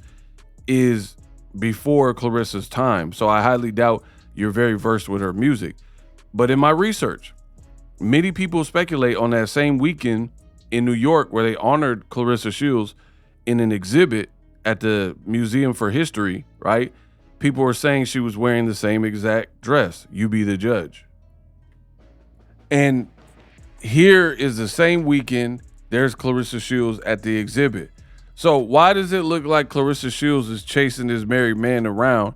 Speaker 2: is before Claressa's time, so I highly doubt you're very versed with her music. But in my research, many people speculate on that same weekend in New York where they honored Claressa Shields in an exhibit at the Museum for History, right? People were saying she was wearing the same exact dress. You be the judge. And here is the same weekend, there's Claressa Shields at the exhibit. So why does it look like Claressa Shields is chasing this married man around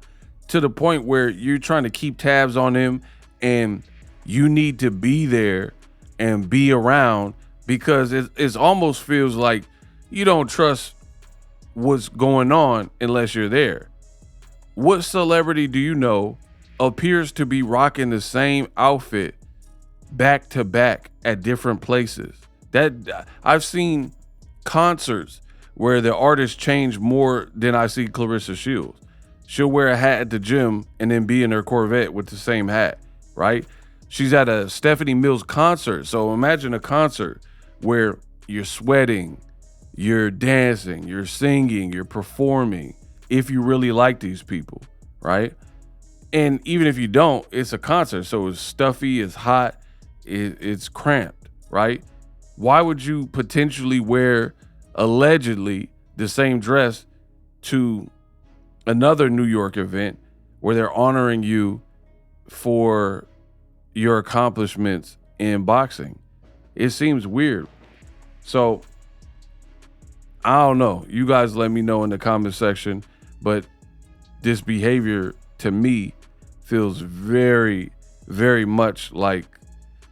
Speaker 2: to the point where you're trying to keep tabs on him and you need to be there and be around, because it almost feels like you don't trust what's going on unless you're there? What celebrity do you know appears to be rocking the same outfit back to back at different places? That I've seen concerts where the artist change more than I see Claressa Shields. She'll wear a hat at the gym and then be in her Corvette with the same hat, right? She's at a Stephanie Mills concert. So imagine a concert where you're sweating, you're dancing, you're singing, you're performing, if you really like these people, right? And even if you don't, it's a concert. So it's stuffy, it's hot, it's cramped, right? Why would you potentially wear allegedly the same dress to another New York event where they're honoring you for your accomplishments in boxing? It seems weird. So I don't know. You guys let me know in the comment section, but this behavior to me feels very, very much like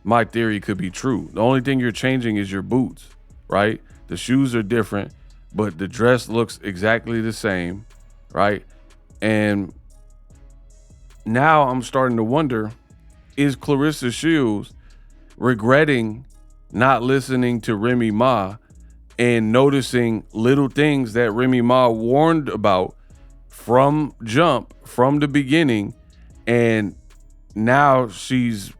Speaker 2: my theory could be true. The only thing you're changing is your boots, right? The shoes are different, but the dress looks exactly the same, right? And now I'm starting to wonder, is Claressa Shields regretting not listening to Remy Ma and noticing little things that Remy Ma warned about from the beginning, and now she's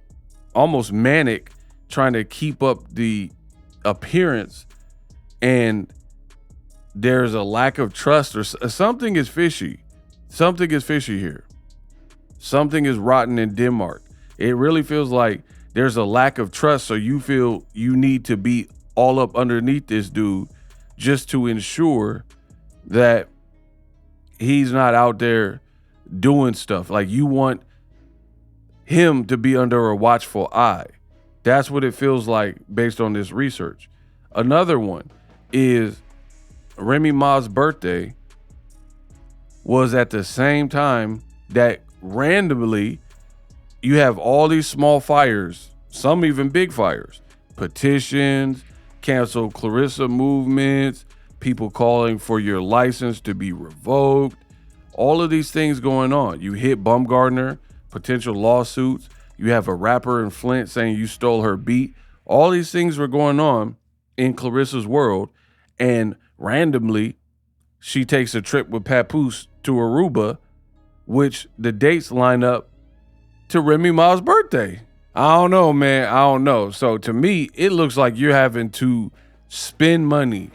Speaker 2: almost manic trying to keep up the appearance, and there's a lack of trust, or something is fishy. Something is fishy here. Something is rotten in Denmark. It really feels like there's a lack of trust, so you feel you need to be all up underneath this dude just to ensure that he's not out there doing stuff. Like, you want him to be under a watchful eye. That's what it feels like based on this research. Another one is Remy Ma's birthday was at the same time that randomly you have all these small fires, some even big fires, petitions, cancel Claressa movements, people calling for your license to be revoked, all of these things going on. You hit Bumgardner, potential lawsuits. You have a rapper in Flint saying you stole her beat. All these things were going on in Claressa's world, and randomly she takes a trip with Papoose to Aruba, which the dates line up to Remy Ma's birthday. I don't know, man. I don't know. So to me, it looks like you're having to spend money.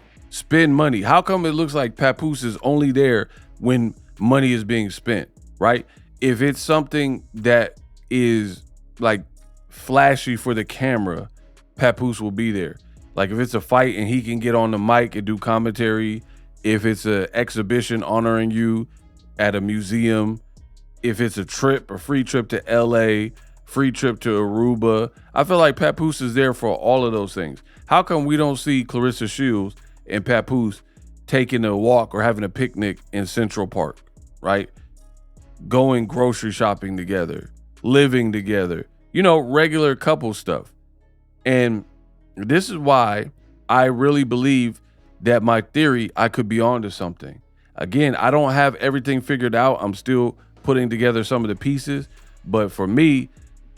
Speaker 2: How come it looks like Papoose is only there when money is being spent, right? If it's something that is like flashy for the camera, Papoose will be there. Like if it's a fight and he can get on the mic and do commentary, if it's an exhibition honoring you at a museum, if it's a trip, a free trip to LA free trip to Aruba. I feel like Papoose is there for all of those things. How come we don't see Claressa Shields and Papoose taking a walk or having a picnic in Central Park, right? Going grocery shopping together, living together, regular couple stuff. And this is why I really believe that my theory, I could be onto something. Again, I don't have everything figured out. I'm still putting together some of the pieces, but for me,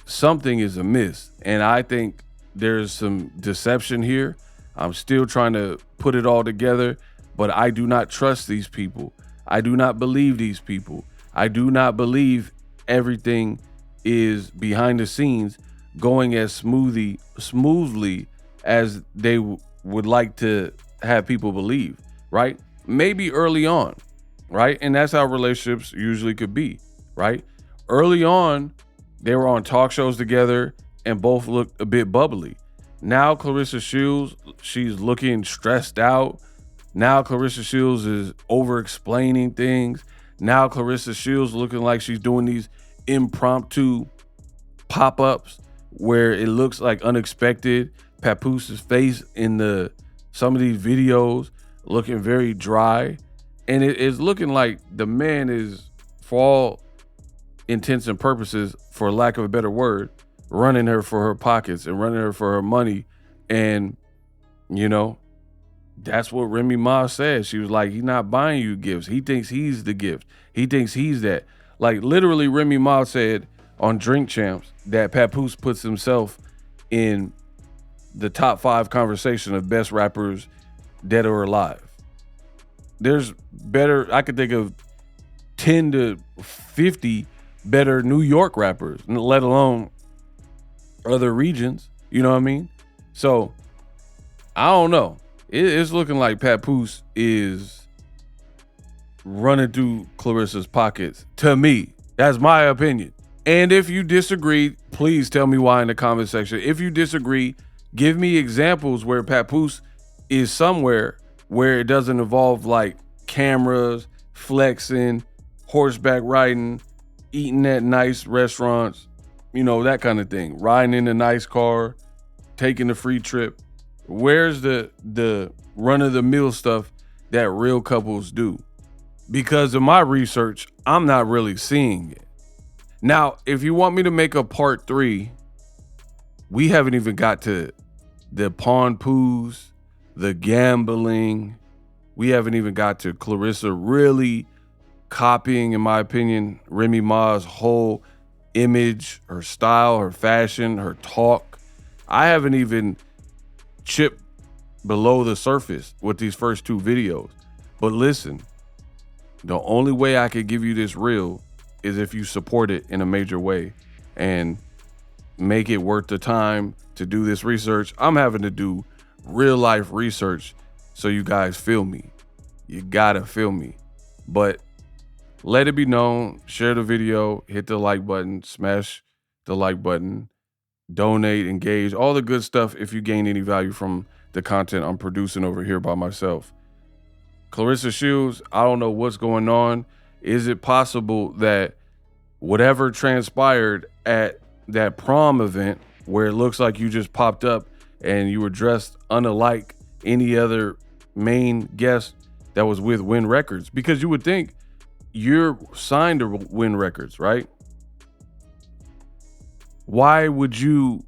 Speaker 2: something is amiss. And I think there's some deception here. I'm still trying to put it all together, but I do not trust these people. I do not believe these people. I do not believe everything is behind the scenes going as smoothly as they would like to have people believe, right? Maybe early on, right? And that's how relationships usually could be, right? Early on, they were on talk shows together and both looked a bit bubbly. Now Claressa Shields, she's looking stressed out. Now Claressa Shields is over-explaining things. Now Claressa Shields looking like she's doing these impromptu pop-ups where it looks like unexpected. Papoose's face in some of these videos looking very dry. And it is looking like the man is, for all intents and purposes, for lack of a better word, running her for her pockets and running her for her money. And, that's what Remy Ma said. She was like, he's not buying you gifts. He thinks he's the gift. He thinks he's that. Like, literally, Remy Ma said on Drink Champs that Papoose puts himself in the top 5 conversation of best rappers dead or alive. There's better, I could think of 10 to 50 better New York rappers, let alone other regions. You know what I mean? So, I don't know. It's looking like Papoose is running through Claressa's pockets. To me, that's my opinion. And if you disagree, please tell me why in the comment section. If you disagree, give me examples where Papoose is somewhere where it doesn't involve like cameras, flexing, horseback riding, eating at nice restaurants, that kind of thing. Riding in a nice car, taking a free trip. Where's the run-of-the-mill stuff that real couples do? Because of my research, I'm not really seeing it. Now, if you want me to make a part 3, we haven't even got to the Papoose, the gambling. We haven't even got to Claressa really copying, in my opinion, Remy Ma's whole image, her style, her fashion, her talk. I haven't even chipped below the surface with these first 2 videos. But listen, the only way I could give you this reel is if you support it in a major way and make it worth the time to do this research. I'm having to do real life research so you guys feel me. You gotta feel me. But let it be known, share the video, hit the like button, smash the like button, donate, engage, all the good stuff if you gain any value from the content I'm producing over here by myself. Claressa Shields, I don't know what's going on. Is it possible that whatever transpired at that prom event where it looks like you just popped up and you were dressed unlike any other main guest that was with Win Records? Because you would think you're signed to Win Records, right? Why would you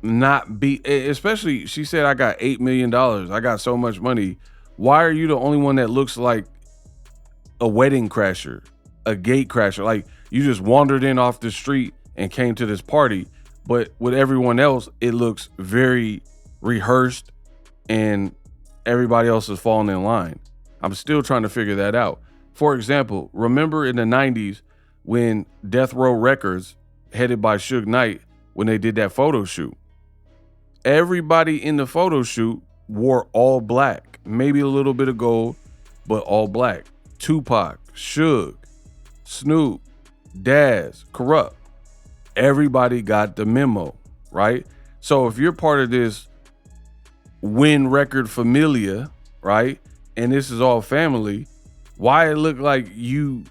Speaker 2: not be, especially she said, I got $8 million. I got so much money. Why are you the only one that looks like a wedding crasher, a gate crasher? Like you just wandered in off the street and came to this party, but with everyone else, it looks very rehearsed and everybody else is falling in line. I'm still trying to figure that out. For example, remember in the 90s when Death Row Records, headed by Suge Knight, when they did that photo shoot? Everybody in the photo shoot wore all black, maybe a little bit of gold, but all black. Tupac, Suge, Snoop, Daz, Corrupt. Everybody got the memo, right? So if you're part of this Win Record familia, right, and this is all family, why it look like you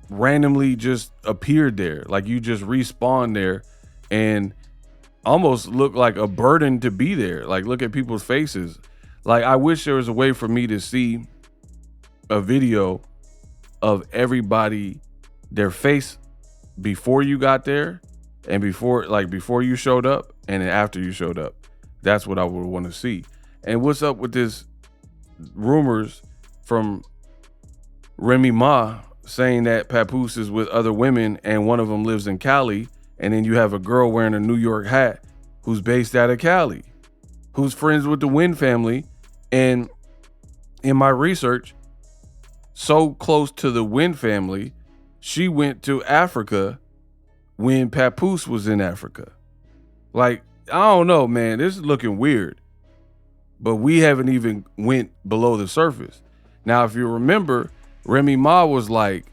Speaker 2: randomly just appeared there. Like you just respawned there and almost look like a burden to be there. Like look at people's faces. Like I wish there was a way for me to see a video of everybody, their face before you got there and before you showed up and then after you showed up. That's what I would want to see. And what's up with this rumors from Remy Ma saying that Papoose is with other women and one of them lives in Cali, and then you have a girl wearing a New York hat who's based out of Cali, who's friends with the Wynn family. And in my research, so close to the Wynn family, she went to Africa when Papoose was in Africa. Like, I don't know, man. This is looking weird. But we haven't even went below the surface. Now, if you remember, Remy Ma was like,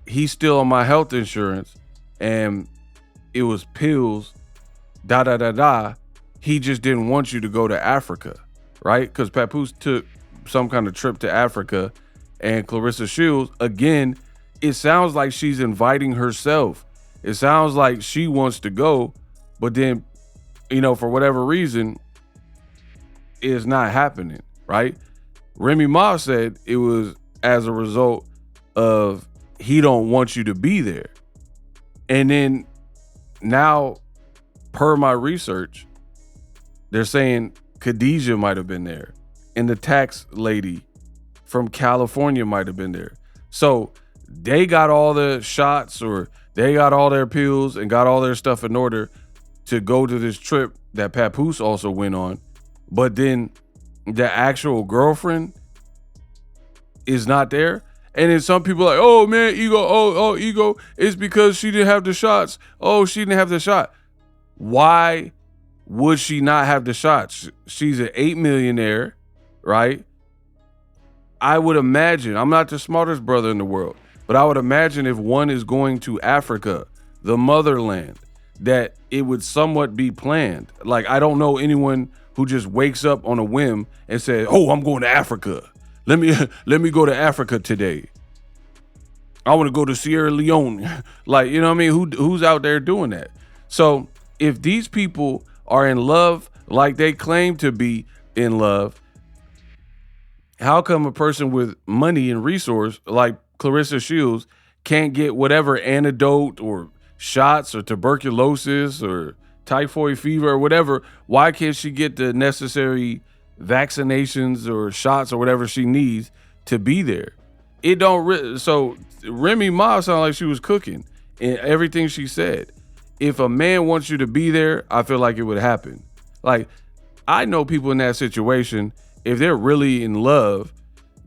Speaker 2: he's still on my health insurance and it was pills, He just didn't want you to go to Africa, right? Because Papoose took some kind of trip to Africa, and Claressa Shields, again, it sounds like she's inviting herself. It sounds like she wants to go, but then, for whatever reason, it's not happening, right? Remy Ma said it was as a result of he don't want you to be there. And then now, per my research, they're saying Khadijah might have been there and the tax lady from California might have been there. So they got all the shots or they got all their pills and got all their stuff in order to go to this trip that Papoose also went on. But then the actual girlfriend is not there. And then some people are like, oh man, ego, ego, it's because she didn't have the shots. Oh, she didn't have the shot. Why would she not have the shots? She's an 8 millionaire, right? I would imagine, I'm not the smartest brother in the world, but I would imagine if one is going to Africa, the motherland, that it would somewhat be planned. Like, I don't know anyone who just wakes up on a whim and says, oh, I'm going to Africa. Let me go to Africa today. I want to go to Sierra Leone. Like, you know what I mean? Who's out there doing that? So if these people are in love like they claim to be in love, how come a person with money and resource like Claressa Shields can't get whatever antidote or shots or tuberculosis or typhoid fever or whatever? Why can't she get the necessary vaccinations or shots or whatever she needs to be there? It don't. So Remy Ma sounded like she was cooking in everything she said. If a man wants you to be there, I feel like it would happen. Like, I know people in that situation, if they're really in love,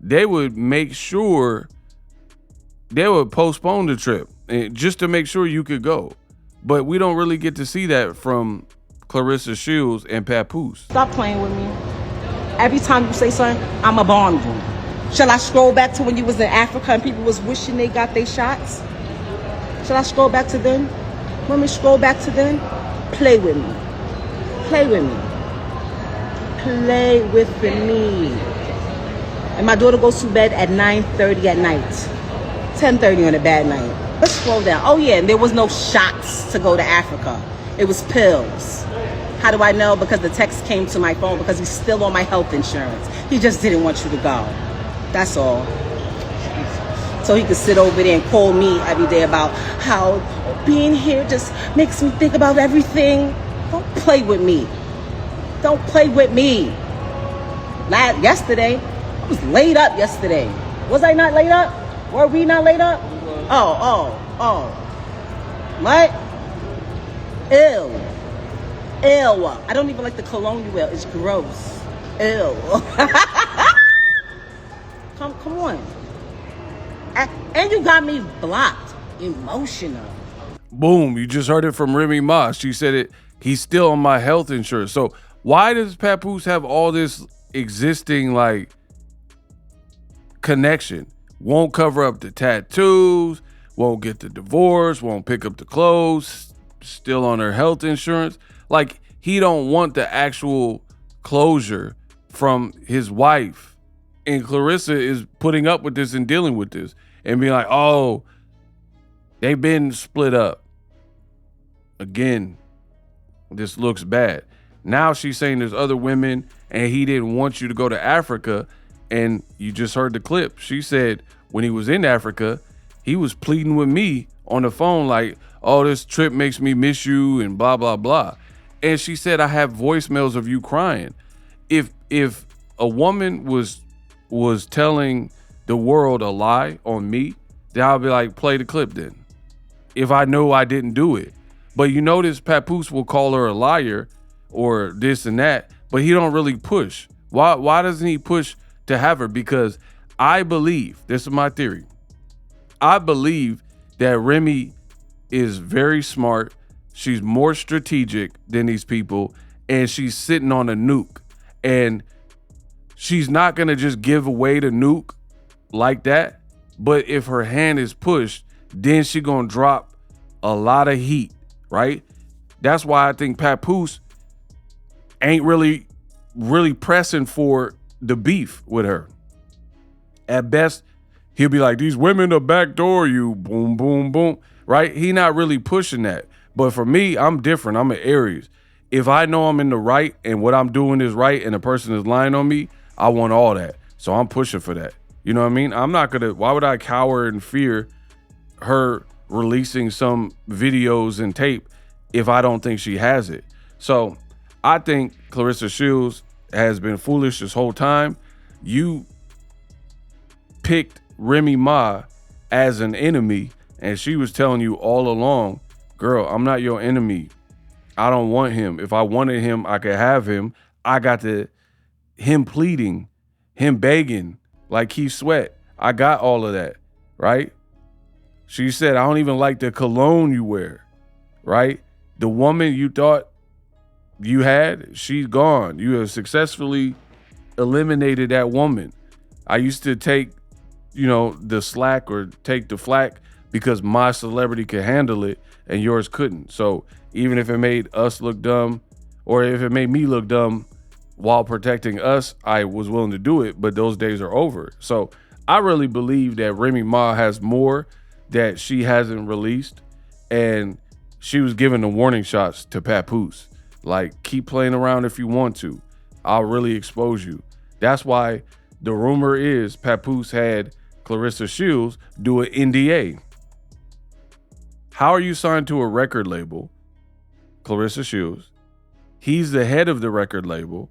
Speaker 2: they would make sure they would postpone the trip just to make sure you could go. But we don't really get to see that from Claressa Shields and Papoose.
Speaker 1: Stop playing with me. Every time you say something, I'm a bomb you. Shall I scroll back to when you was in Africa and people was wishing they got their shots? Shall I scroll back to then? Let me scroll back to then. Play with me. Play with me. Play with me. And my daughter goes to bed at 9:30 at night. 10:30 on a bad night. Let's scroll down. Oh yeah, and there was no shots to go to Africa. It was pills. How do I know? Because the text came to my phone because he's still on my health insurance. He just didn't want you to go. That's all. So he could sit over there and call me every day about how being here just makes me think about everything. Don't play with me. Don't play with me. Yesterday, I was laid up yesterday. Was I not laid up? Were we not laid up? Oh. What? Ew. I don't even like the cologne you wear. It's gross. Ew. Come on. And you got me blocked. Emotional.
Speaker 2: Boom, you just heard it from Remy Ma. She said it. He's still on my health insurance. So why does Papoose have all this existing connection? Won't cover up the tattoos, won't get the divorce, won't pick up the clothes, still on her health insurance. Like, he don't want the actual closure from his wife. And Claressa is putting up with this and dealing with this and being like, oh, They've been split up. Again, this looks bad. Now she's saying there's other women and he didn't want you to go to Africa. And you just heard the clip. She said when he was in Africa, he was pleading with me on the phone like, oh, this trip makes me miss you and blah, blah, blah. And she said, I have voicemails of you crying. If a woman was telling the world a lie on me, then I'll be like, play the clip then. If I know I didn't do it. But you notice Papoose will call her a liar or this and that, but he don't really push. Why doesn't he push to have her? Because I believe, this is my theory, I believe that Remy is very smart. She's more strategic than these people, and she's sitting on a nuke. And she's not going to just give away the nuke like that. But if her hand is pushed, then she going to drop a lot of heat, right? That's why I think Papoose ain't really pressing for the beef with her. At best, he'll be like, these women are backdoor you, boom, boom, boom, right? He not really pushing that. But for me, I'm different. I'm an Aries. If I know I'm in the right and what I'm doing is right and the person is lying on me, I want all that. So I'm pushing for that. You know what I mean? I'm not going to, why would I cower in fear her releasing some videos and tape if I don't think she has it? So I think Claressa Shields has been foolish this whole time. You picked Remy Ma as an enemy, and she was telling you all along, girl, I'm not your enemy. I don't want him. If I wanted him, I could have him. I got him pleading, him begging, like Keith Sweat. I got all of that, right? She said, I don't even like the cologne you wear, right? The woman you thought you had, she's gone. You have successfully eliminated that woman. I used to take, the slack or take the flack because my celebrity could handle it and yours couldn't. So even if it made us look dumb or if it made me look dumb while protecting us, I was willing to do it, but those days are over. So I really believe that Remy Ma has more that she hasn't released, and she was giving the warning shots to Papoose. Like, keep playing around if you want to. I'll really expose you. That's why the rumor is Papoose had Claressa Shields do an NDA. How are you signed to a record label, Claressa Shields? He's the head of the record label.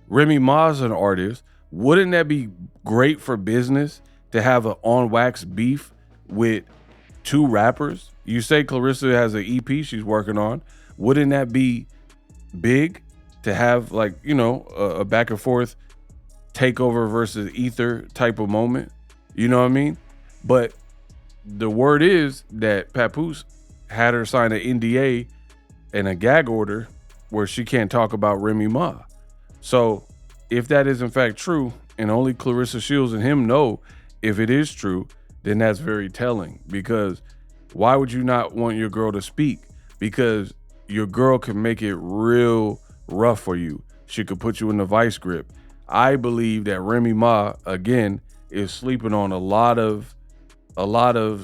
Speaker 2: Remy Ma's an artist. Wouldn't that be great for business to have an on-wax beef with two rappers? You say Claressa has an EP she's working on. Wouldn't that be big to have, like, a back and forth takeover versus ether type of moment? You know what I mean? But the word is that Papoose had her sign an NDA and a gag order where she can't talk about Remy Ma. So if that is in fact true, and only Claressa Shields and him know if it is true, then that's very telling. Because why would you not want your girl to speak? Because your girl can make it real rough for you. She could put you in the vice grip. I believe that Remy Ma, again, is sleeping on a lot of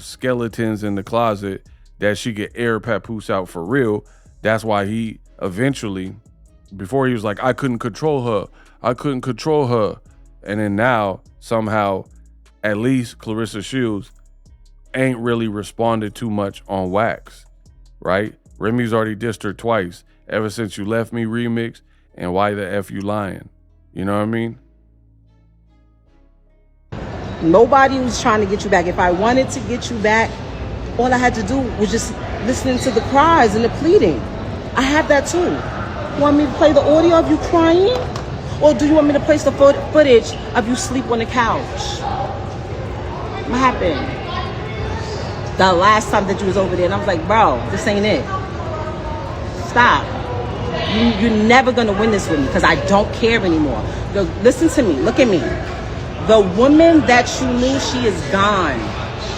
Speaker 2: skeletons in the closet that she could air Papoose out for real. That's why he eventually, before he was like, I couldn't control her. And then now, somehow, at least Claressa Shields ain't really responded too much on wax, right? Remy's already dissed her twice, Ever Since You Left Me remix and Why the F You Lying. You know what I mean?
Speaker 1: Nobody was trying to get you back. If I wanted to get you back, all I had to do was just listening to the cries and the pleading. I have that too. You want me to play the audio of you crying? Or do you want me to place the footage of you sleep on the couch? What happened? The last time that you was over there, and I was like, bro, this ain't it. Stop. You're never gonna win this with me because I don't care anymore. Listen to me. Look at me. The woman that you knew, she is gone.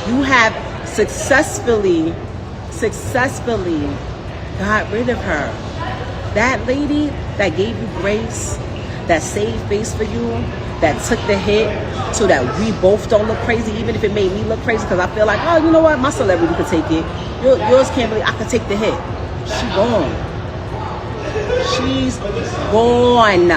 Speaker 1: You have successfully got rid of her. That lady that gave you grace, that saved face for you, that took the hit so that we both don't look crazy, even if it made me look crazy, because I feel like, oh, you know what, my celebrity could take it. Yours can't believe I could take the hit. She gone. She's gone.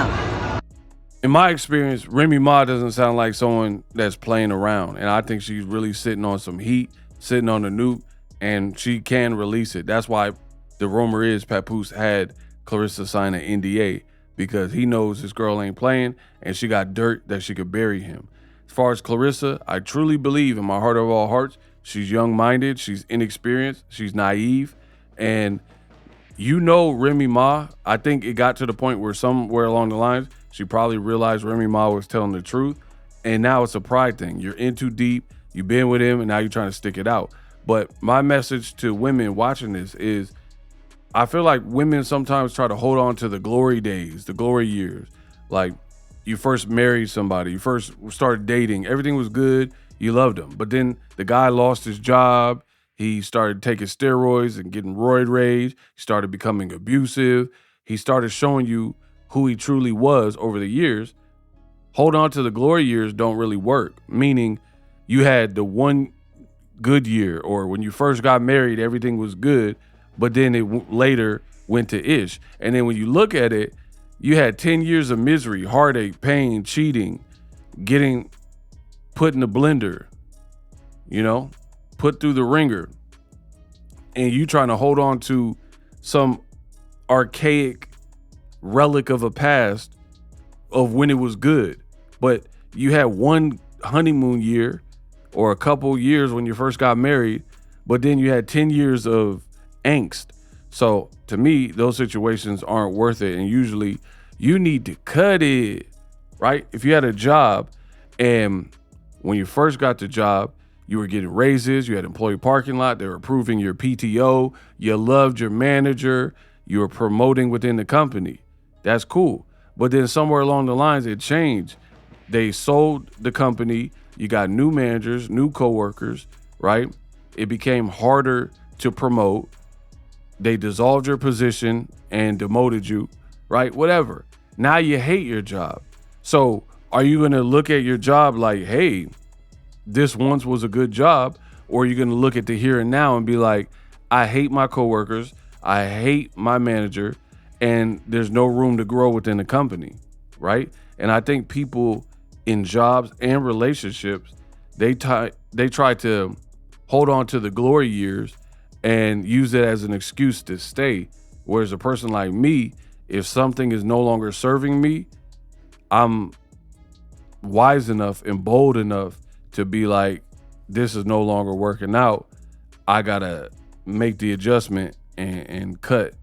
Speaker 2: In my experience, Remy Ma doesn't sound like someone that's playing around. And I think she's really sitting on some heat, sitting on the nuke, and she can release it. That's why the rumor is Papoose had Claressa sign an NDA, because he knows this girl ain't playing and she got dirt that she could bury him. As far as Claressa, I truly believe in my heart of all hearts, she's young-minded, she's inexperienced, she's naive, and you know Remy Ma, I think it got to the point where somewhere along the lines, she probably realized Remy Ma was telling the truth, and now it's a pride thing. You're in too deep, you've been with him, and now you're trying to stick it out. But my message to women watching this is, I feel like women sometimes try to hold on to the glory days, the glory years. Like, you first married somebody, you first started dating, everything was good, you loved him. But then the guy lost his job, he started taking steroids and getting roid rage, he started becoming abusive, he started showing you who he truly was over the years. Hold on to the glory years don't really work, meaning you had the one good year, or when you first got married, everything was good, but then it later went to ish. And then when you look at it, you had 10 years of misery, heartache, pain, cheating, getting put in the blender, put through the ringer. And you trying to hold on to some archaic relic of a past of when it was good. But you had one honeymoon year or a couple years when you first got married, but then you had 10 years of angst. So to me, those situations aren't worth it. And usually you need to cut it, right? If you had a job and when you first got the job, you were getting raises, you had employee parking lot, they were approving your PTO, you loved your manager, you were promoting within the company. That's cool. But then somewhere along the lines, it changed. They sold the company, you got new managers, new coworkers, right? It became harder to promote. They dissolved your position and demoted you, right? Whatever. Now you hate your job. So are you going to look at your job like, hey, this once was a good job? Or are you going to look at the here and now and be like, I hate my coworkers, I hate my manager, and there's no room to grow within the company, right? And I think people in jobs and relationships, they try to hold on to the glory years and use it as an excuse to stay. Whereas a person like me, if something is no longer serving me, I'm wise enough and bold enough to be like, this is no longer working out. I gotta make the adjustment and cut.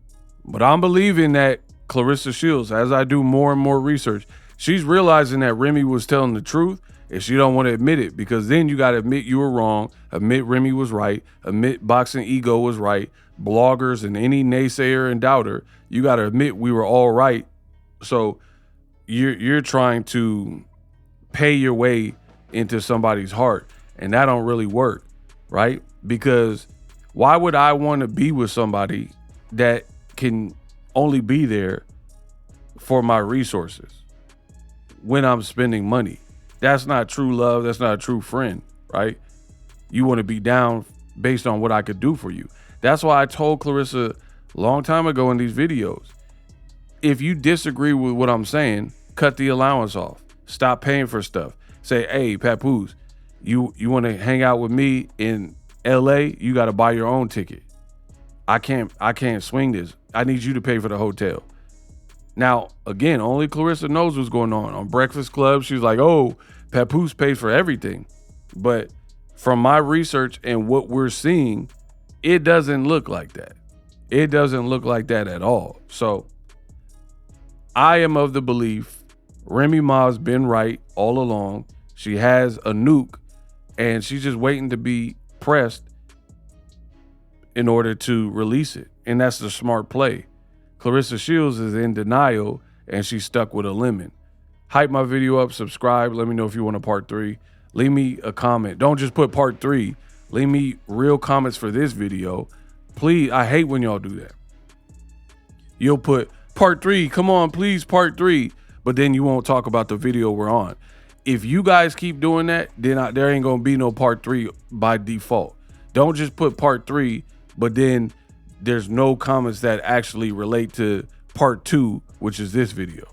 Speaker 2: But I'm believing that Claressa Shields, as I do more and more research, she's realizing that Remy was telling the truth, and she don't want to admit it, because then you got to admit you were wrong, admit Remy was right, admit Boxingego was right, bloggers and any naysayer and doubter, you got to admit we were all right. So you're trying to pay your way into somebody's heart, and that don't really work, right? Because why would I want to be with somebody that can only be there for my resources when I'm spending money? That's not true love. That's not a true friend, right? You want to be down based on what I could do for you. That's why I told Claressa a long time ago in these videos, if you disagree with what I'm saying, cut the allowance off. Stop paying for stuff. Say, hey, Papoose, you want to hang out with me in LA? You got to buy your own ticket. I can't swing this. I need you to pay for the hotel. Now, again, only Claressa knows what's going on. On Breakfast Club, she's like, oh, Papoose pays for everything. But from my research and what we're seeing, it doesn't look like that. It doesn't look like that at all. So I am of the belief Remy Ma's been right all along. She has a nuke, and she's just waiting to be pressed in order to release it. And that's the smart play. Claressa Shields is in denial, and she's stuck with a lemon. Hype my video up, subscribe. Let me know if you want a part 3. Leave me a comment. Don't just put part 3. Leave me real comments for this video. Please, I hate when y'all do that. You'll put part 3. Come on, please, part 3. but then you won't talk about the video we're on. If you guys keep doing that, then there ain't gonna be no part 3 by default. Don't just put part 3, but then there's no comments that actually relate to part 2, which is this video.